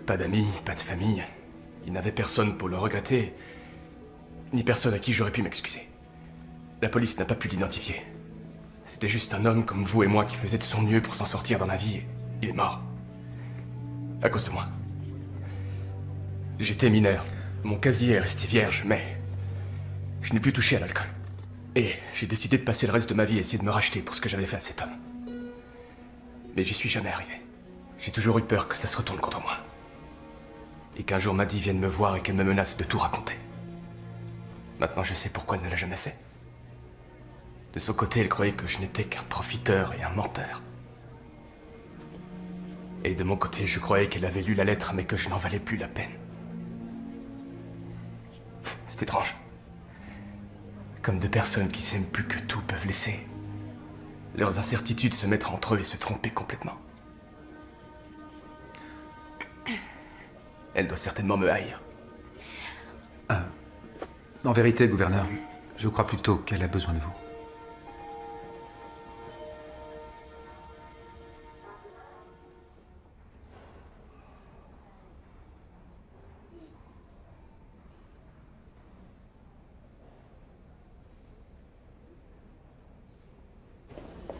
Pas d'amis, pas de famille. Il n'avait personne pour le regretter, ni personne à qui j'aurais pu m'excuser. La police n'a pas pu l'identifier. C'était juste un homme comme vous et moi qui faisait de son mieux pour s'en sortir dans la vie, et il est mort. À cause de moi. J'étais mineur. Mon casier est resté vierge, mais je n'ai plus touché à l'alcool. Et j'ai décidé de passer le reste de ma vie à essayer de me racheter pour ce que j'avais fait à cet homme. Mais j'y suis jamais arrivé. J'ai toujours eu peur que ça se retourne contre moi. Et qu'un jour Maddie vienne me voir et qu'elle me menace de tout raconter. Maintenant, je sais pourquoi elle ne l'a jamais fait. De son côté, elle croyait que je n'étais qu'un profiteur et un menteur. Et de mon côté, je croyais qu'elle avait lu la lettre, mais que je n'en valais plus la peine. C'est étrange. Comme deux personnes qui s'aiment plus que tout peuvent laisser leurs incertitudes se mettre entre eux et se tromper complètement. Elle doit certainement me haïr. En vérité, gouverneur, je crois plutôt qu'elle a besoin de vous.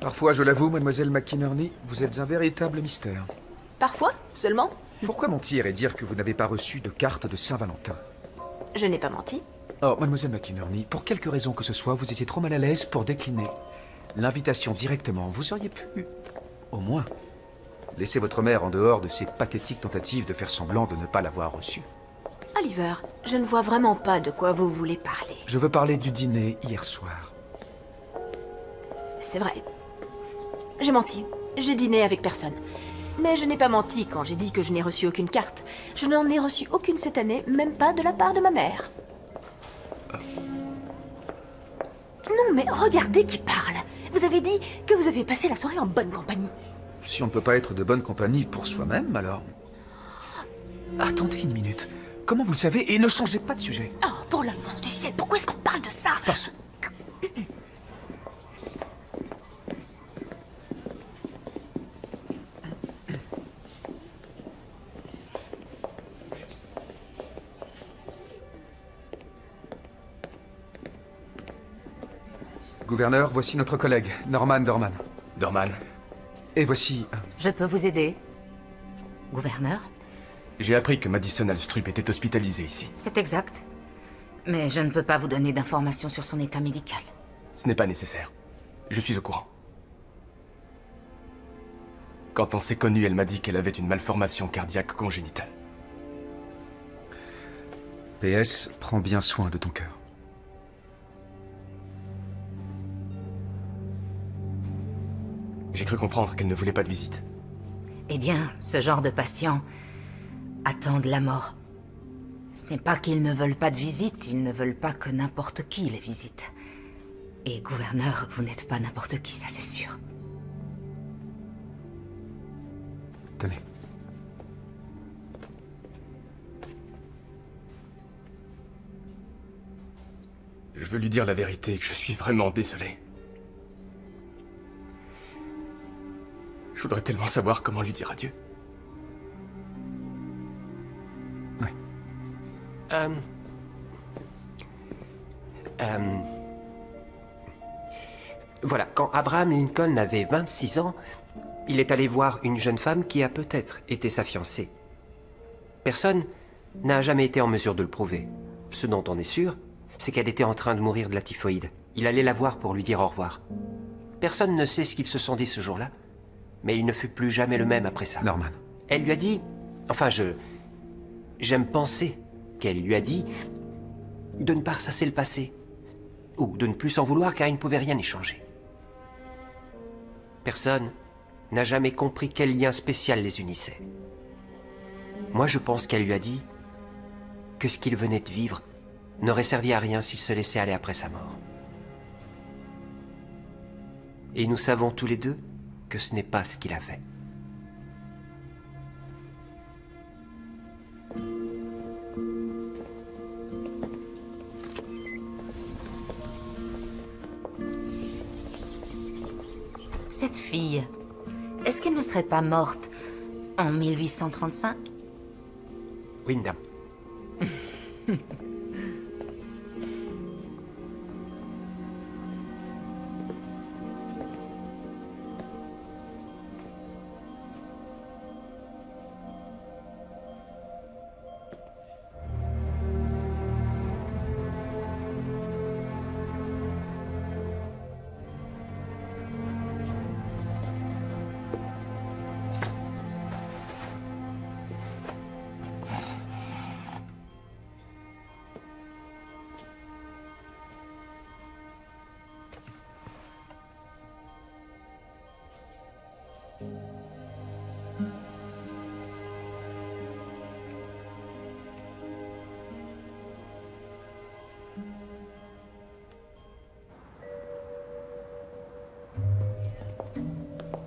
Parfois, je l'avoue, mademoiselle McInerney, vous êtes un véritable mystère. Parfois, seulement. Pourquoi mentir et dire que vous n'avez pas reçu de carte de Saint-Valentin? Je n'ai pas menti. Oh, mademoiselle McInerney, pour quelque raison que ce soit, vous étiez trop mal à l'aise pour décliner l'invitation directement. Vous auriez pu, au moins, laisser votre mère en dehors de ces pathétiques tentatives de faire semblant de ne pas l'avoir reçue. Oliver, je ne vois vraiment pas de quoi vous voulez parler. Je veux parler du dîner hier soir. C'est vrai. J'ai menti. J'ai dîné avec personne. Mais je n'ai pas menti quand j'ai dit que je n'ai reçu aucune carte. Je n'en ai reçu aucune cette année, même pas de la part de ma mère. Non, mais regardez qui parle. Vous avez dit que vous avez passé la soirée en bonne compagnie. Si on ne peut pas être de bonne compagnie pour soi-même, alors... Attendez une minute. Comment vous le savez? Et ne changez pas de sujet. Oh, pour l'amour du ciel, pourquoi est-ce qu'on parle de ça? Parce... Gouverneur, voici notre collègue, Norman Dorman. Dorman. Et voici... Je peux vous aider, gouverneur? J'ai appris que Madison Alstrup était hospitalisée ici. C'est exact. Mais je ne peux pas vous donner d'informations sur son état médical. Ce n'est pas nécessaire. Je suis au courant. Quand on s'est connus, elle m'a dit qu'elle avait une malformation cardiaque congénitale. PS, prends bien soin de ton cœur. J'ai cru comprendre qu'elle ne voulait pas de visite. Eh bien, ce genre de patients attendent la mort. Ce n'est pas qu'ils ne veulent pas de visite, ils ne veulent pas que n'importe qui les visite. Et gouverneur, vous n'êtes pas n'importe qui, ça c'est sûr. Tenez. Je veux lui dire la vérité, que je suis vraiment désolé. Je voudrais tellement savoir comment lui dire adieu. Oui. Voilà, quand Abraham Lincoln avait 26 ans, il est allé voir une jeune femme qui a peut-être été sa fiancée. Personne n'a jamais été en mesure de le prouver. Ce dont on est sûr, c'est qu'elle était en train de mourir de la typhoïde. Il allait la voir pour lui dire au revoir. Personne ne sait ce qu'ils se sont dit ce jour-là, mais il ne fut plus jamais le même après ça. Norman. Elle lui a dit... Enfin, j'aime penser qu'elle lui a dit de ne pas ressasser le passé, ou de ne plus s'en vouloir car il ne pouvait rien y changer. Personne n'a jamais compris quel lien spécial les unissait. Moi, je pense qu'elle lui a dit que ce qu'il venait de vivre n'aurait servi à rien s'il se laissait aller après sa mort. Et nous savons tous les deux que ce n'est pas ce qu'il a fait. Cette fille, est-ce qu'elle ne serait pas morte en 1835? Wyndham.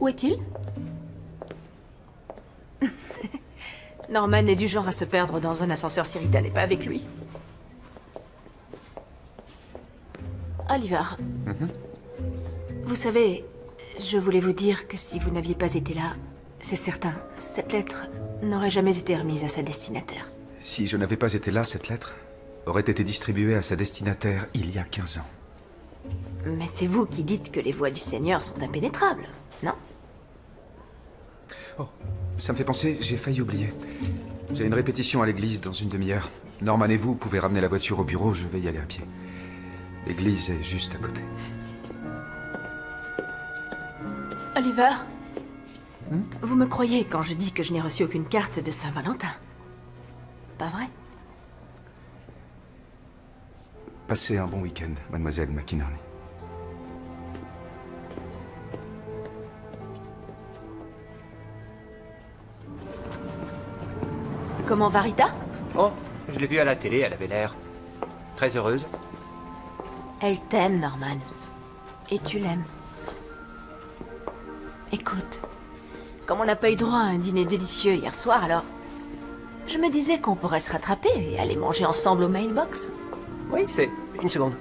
Où est-il? Norman est du genre à se perdre dans un ascenseur si Rita n'est pas avec lui. Oliver, vous savez, je voulais vous dire que si vous n'aviez pas été là, c'est certain, cette lettre n'aurait jamais été remise à sa destinataire. Si je n'avais pas été là, cette lettre aurait été distribuée à sa destinataire il y a 15 ans. Mais c'est vous qui dites que les voies du Seigneur sont impénétrables, non? Oh, ça me fait penser, j'ai failli oublier. J'ai une répétition à l'église dans une demi-heure. Norman et vous pouvez ramener la voiture au bureau, je vais y aller à pied. L'église est juste à côté. Oliver, vous me croyez quand je dis que je n'ai reçu aucune carte de Saint-Valentin? Pas vrai? Passez un bon week-end, mademoiselle McInerney. Comment va Rita? Oh, je l'ai vue à la télé, elle avait l'air très heureuse. Elle t'aime, Norman. Et tu l'aimes. Écoute, comme on n'a pas eu droit à un dîner délicieux hier soir, alors... Je me disais qu'on pourrait se rattraper et aller manger ensemble au mailbox. Oui, c'est... Une seconde.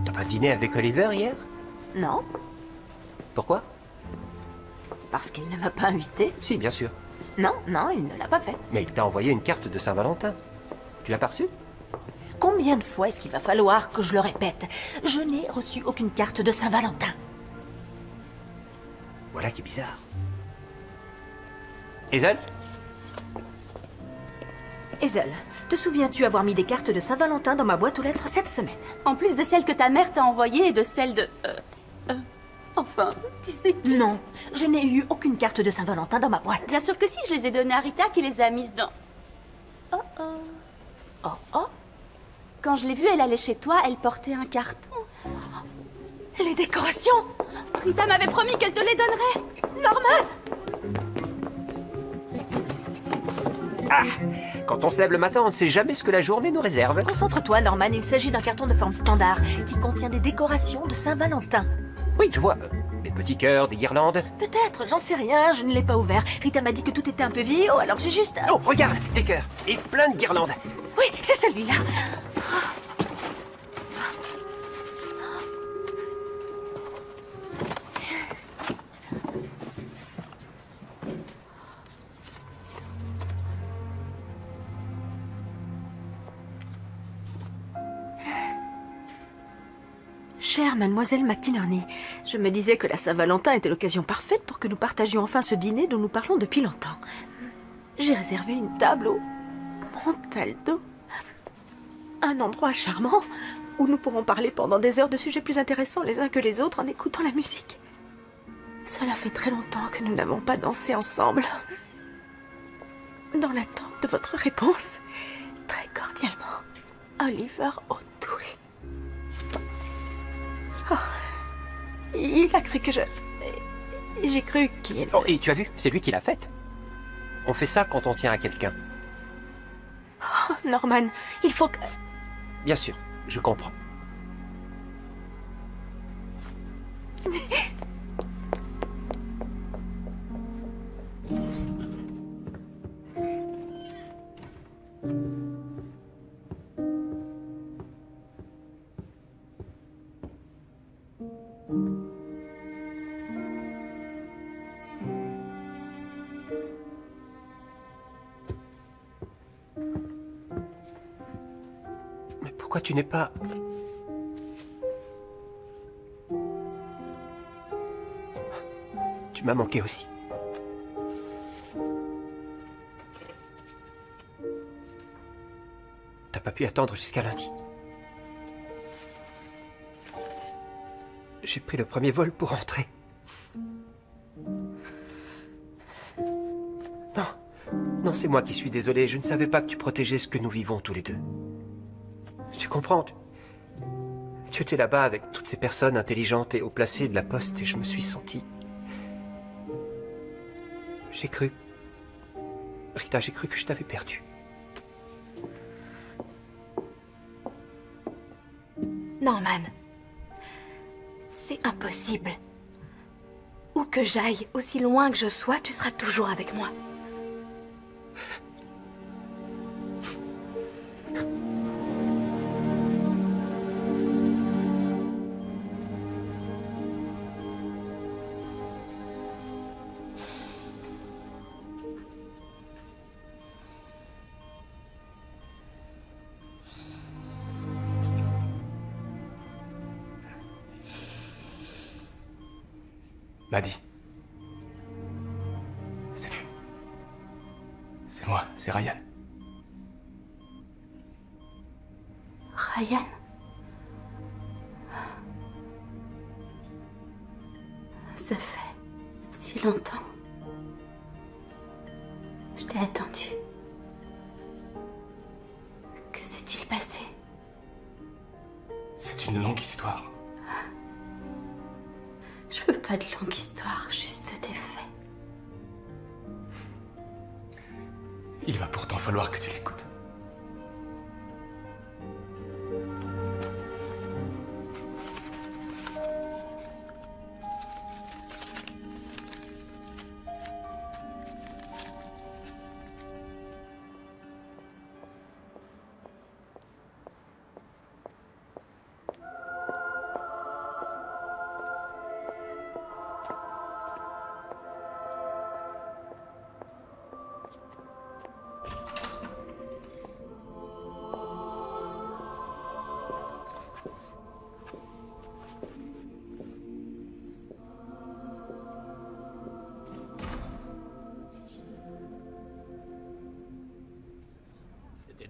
T'as pas dîné avec Oliver hier? Non, Pourquoi? parce qu'il ne m'a pas invité. Si, bien sûr. Non, non, il ne l'a pas fait. Mais il t'a envoyé une carte de Saint-Valentin. Tu l'as pas reçue? Combien de fois est-ce qu'il va falloir que je le répète? Je n'ai reçu aucune carte de Saint-Valentin. Voilà qui est bizarre. Hazel? Hazel, te souviens-tu avoir mis des cartes de Saint-Valentin dans ma boîte aux lettres cette semaine? En plus de celles que ta mère t'a envoyées et de celles de... Enfin, tu sais... Non, je n'ai eu aucune carte de Saint-Valentin dans ma boîte. Bien sûr que si, je les ai données à Rita qui les a mises dans... Oh oh. Oh oh. Quand je l'ai vue, elle allait chez toi, elle portait un carton. Les décorations! Rita m'avait promis qu'elle te les donnerait. Norman! Ah! Quand on se lève le matin, on ne sait jamais ce que la journée nous réserve. Concentre-toi, Norman, il s'agit d'un carton de forme standard qui contient des décorations de Saint-Valentin. Oui, je vois. Des petits cœurs, des guirlandes. Peut-être, j'en sais rien, je ne l'ai pas ouvert. Rita m'a dit que tout était un peu vieillot, alors j'ai juste... Oh, regarde, des cœurs et plein de guirlandes. Oui, c'est celui-là. Chère mademoiselle McInerney, je me disais que la Saint-Valentin était l'occasion parfaite pour que nous partagions enfin ce dîner dont nous parlons depuis longtemps. J'ai réservé une table au Montaldo. Un endroit charmant où nous pourrons parler pendant des heures de sujets plus intéressants les uns que les autres en écoutant la musique. Cela fait très longtemps que nous n'avons pas dansé ensemble. Dans l'attente de votre réponse, très cordialement, Oliver O'Toole. Oh, il a cru que je... J'ai cru qu'il... Oh, et tu as vu, c'est lui qui l'a faite. On fait ça quand on tient à quelqu'un. Oh, Norman, il faut que... Bien sûr, je comprends. pourquoi tu n'es pas... Tu m'as manqué aussi. T'as pas pu attendre jusqu'à lundi. J'ai pris le premier vol pour rentrer. Non, c'est moi qui suis désolé. Je ne savais pas que tu protégeais ce que nous vivons tous les deux. Tu comprends? Tu étais là-bas avec toutes ces personnes intelligentes et haut placées de la poste et je me suis senti... J'ai cru... Rita, j'ai cru que je t'avais perdu. Non, Man. C'est impossible. Où que j'aille, aussi loin que je sois, tu seras toujours avec moi. Maddie. Salut. C'est moi, c'est Ryan. Ryan? Ça fait si longtemps. Je t'ai attendu. Que s'est-il passé? C'est une longue histoire. Je veux pas de longue histoire, juste des faits. Il va pourtant falloir que tu l'écoutes.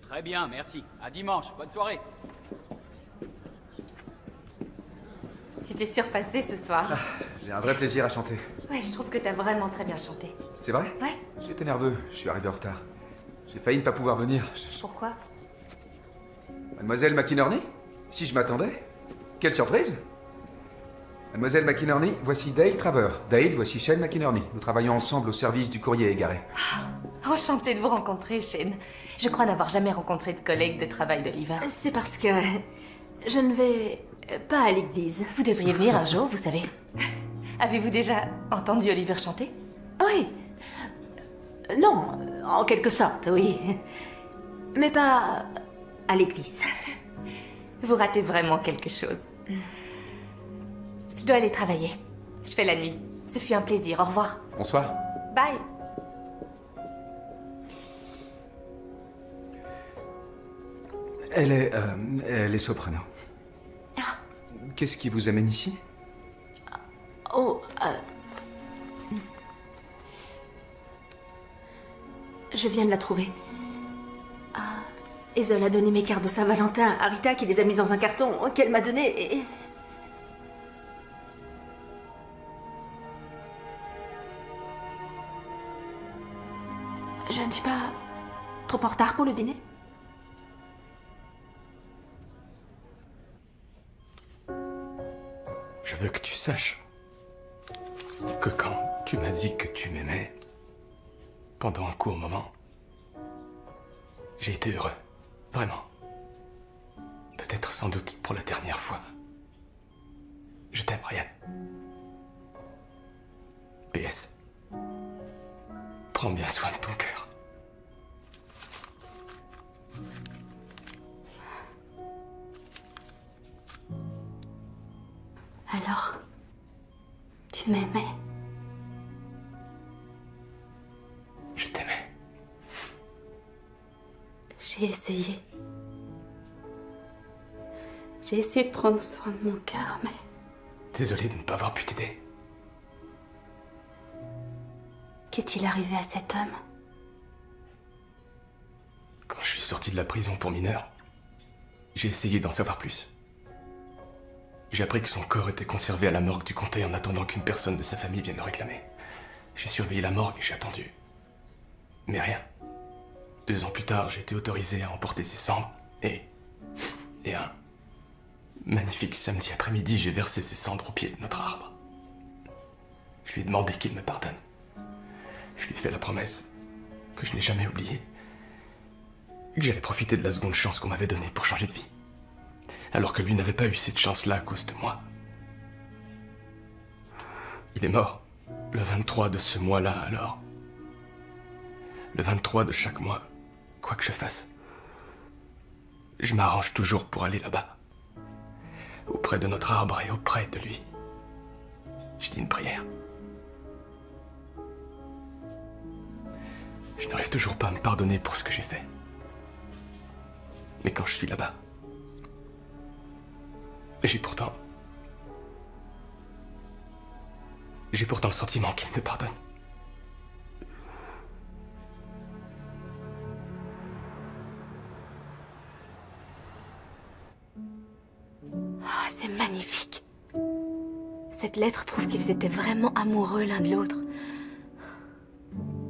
Très bien, merci. À dimanche. Bonne soirée. Tu t'es surpassé ce soir. J'ai un vrai plaisir à chanter. Ouais, je trouve que t'as vraiment très bien chanté. C'est vrai? Ouais. J'étais nerveux, je suis arrivé en retard. J'ai failli ne pas pouvoir venir. Pourquoi? Mademoiselle McInerney? Si je m'attendais? Quelle surprise! Mademoiselle McInerney, voici Dale Traver. Dale, voici Shane McInerney. Nous travaillons ensemble au service du courrier égaré. Enchantée de vous rencontrer, Shane. Je crois n'avoir jamais rencontré de collègue de travail d'Oliver. C'est parce que je ne vais pas à l'église. Vous devriez venir un jour, vous savez. Avez-vous déjà entendu Oliver chanter? Oui. Non, en quelque sorte, oui. Mais pas à l'église. Vous ratez vraiment quelque chose. Je dois aller travailler. Je fais la nuit. Ce fut un plaisir. Au revoir. Bonsoir. Bye. Elle est soprano. Qu'est-ce qui vous amène ici? Oh, je viens de la trouver. Hazel a donné mes cartes de Saint-Valentin à Rita qui les a mises dans un carton qu'elle m'a donné et... Je ne suis pas trop en retard pour le dîner? Je veux que tu saches que quand tu m'as dit que tu m'aimais, pendant un court moment, j'ai été heureux. Vraiment. Peut-être sans doute pour la dernière fois. Je t'aime, Ryan. PS. Prends bien soin de ton cœur. Alors, tu m'aimais? Je t'aimais. J'ai essayé. J'ai essayé de prendre soin de mon cœur, mais... Désolé de ne pas avoir pu t'aider. Qu'est-il arrivé à cet homme? Quand je suis sorti de la prison pour mineurs, j'ai essayé d'en savoir plus. J'ai appris que son corps était conservé à la morgue du comté en attendant qu'une personne de sa famille vienne le réclamer. J'ai surveillé la morgue et j'ai attendu. Mais rien. 2 ans plus tard, j'ai été autorisé à emporter ses cendres et un magnifique samedi après-midi, j'ai versé ses cendres au pied de notre arbre. Je lui ai demandé qu'il me pardonne. Je lui ai fait la promesse que je n'ai jamais oubliée et que j'allais profiter de la seconde chance qu'on m'avait donnée pour changer de vie. Alors que lui n'avait pas eu cette chance-là à cause de moi. Il est mort le 23 de ce mois-là, alors. Le 23 de chaque mois, quoi que je fasse, je m'arrange toujours pour aller là-bas, auprès de notre arbre et auprès de lui. Je dis une prière. Je n'arrive toujours pas à me pardonner pour ce que j'ai fait. Mais quand je suis là-bas, j'ai pourtant le sentiment qu'il me pardonne. Oh, c'est magnifique. Cette lettre prouve qu'ils étaient vraiment amoureux l'un de l'autre.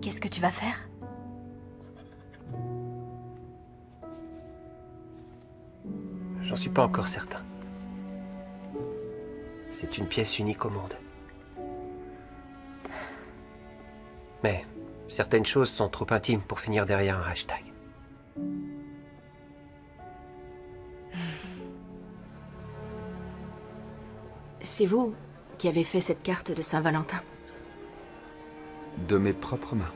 Qu'est-ce que tu vas faire? J'en suis pas encore certain. C'est une pièce unique au monde. Mais certaines choses sont trop intimes pour finir derrière un hashtag. C'est vous qui avez fait cette carte de Saint-Valentin. De mes propres mains.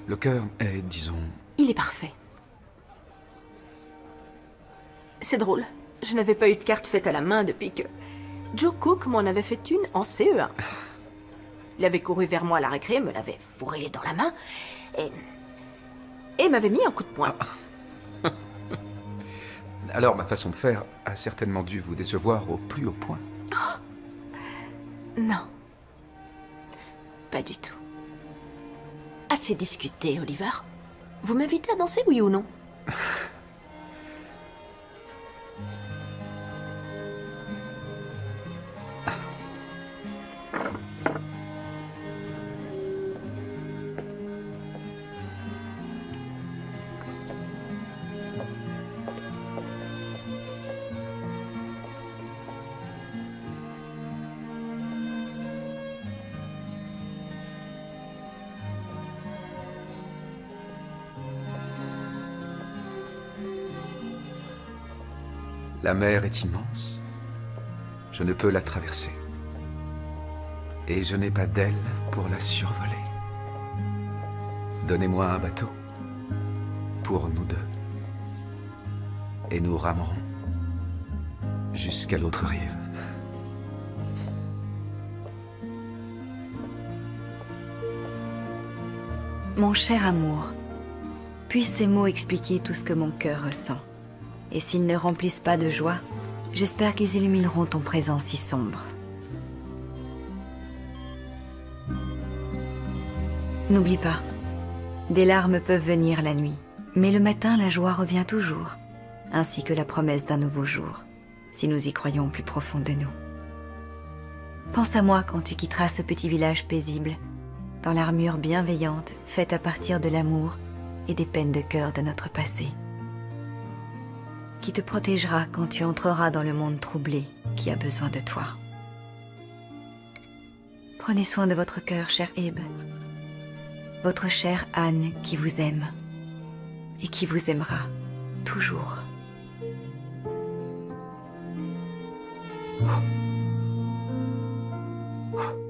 Le cœur est, disons... Il est parfait. C'est drôle. Je n'avais pas eu de carte faite à la main depuis que... Joe Cook m'en avait fait une en CE1. Il avait couru vers moi à la récré, me l'avait fourré dans la main et m'avait mis un coup de poing. Alors, ma façon de faire a certainement dû vous décevoir au plus haut point. Oh. Non. Pas du tout. Assez discuté, Oliver. Vous m'invitez à danser, oui ou non? La mer est immense. Je ne peux la traverser. Et je n'ai pas d'aile pour la survoler. Donnez-moi un bateau. Pour nous deux. Et nous ramerons jusqu'à l'autre rive. Mon cher amour, puissent ces mots expliquer tout ce que mon cœur ressent. Et s'ils ne remplissent pas de joie, j'espère qu'ils illumineront ton présent si sombre. N'oublie pas, des larmes peuvent venir la nuit, mais le matin la joie revient toujours, ainsi que la promesse d'un nouveau jour, si nous y croyons au plus profond de nous. Pense à moi quand tu quitteras ce petit village paisible, dans l'armure bienveillante faite à partir de l'amour et des peines de cœur de notre passé, qui te protégera quand tu entreras dans le monde troublé qui a besoin de toi. Prenez soin de votre cœur, cher Abe. Votre chère Anne qui vous aime et qui vous aimera toujours. Oh.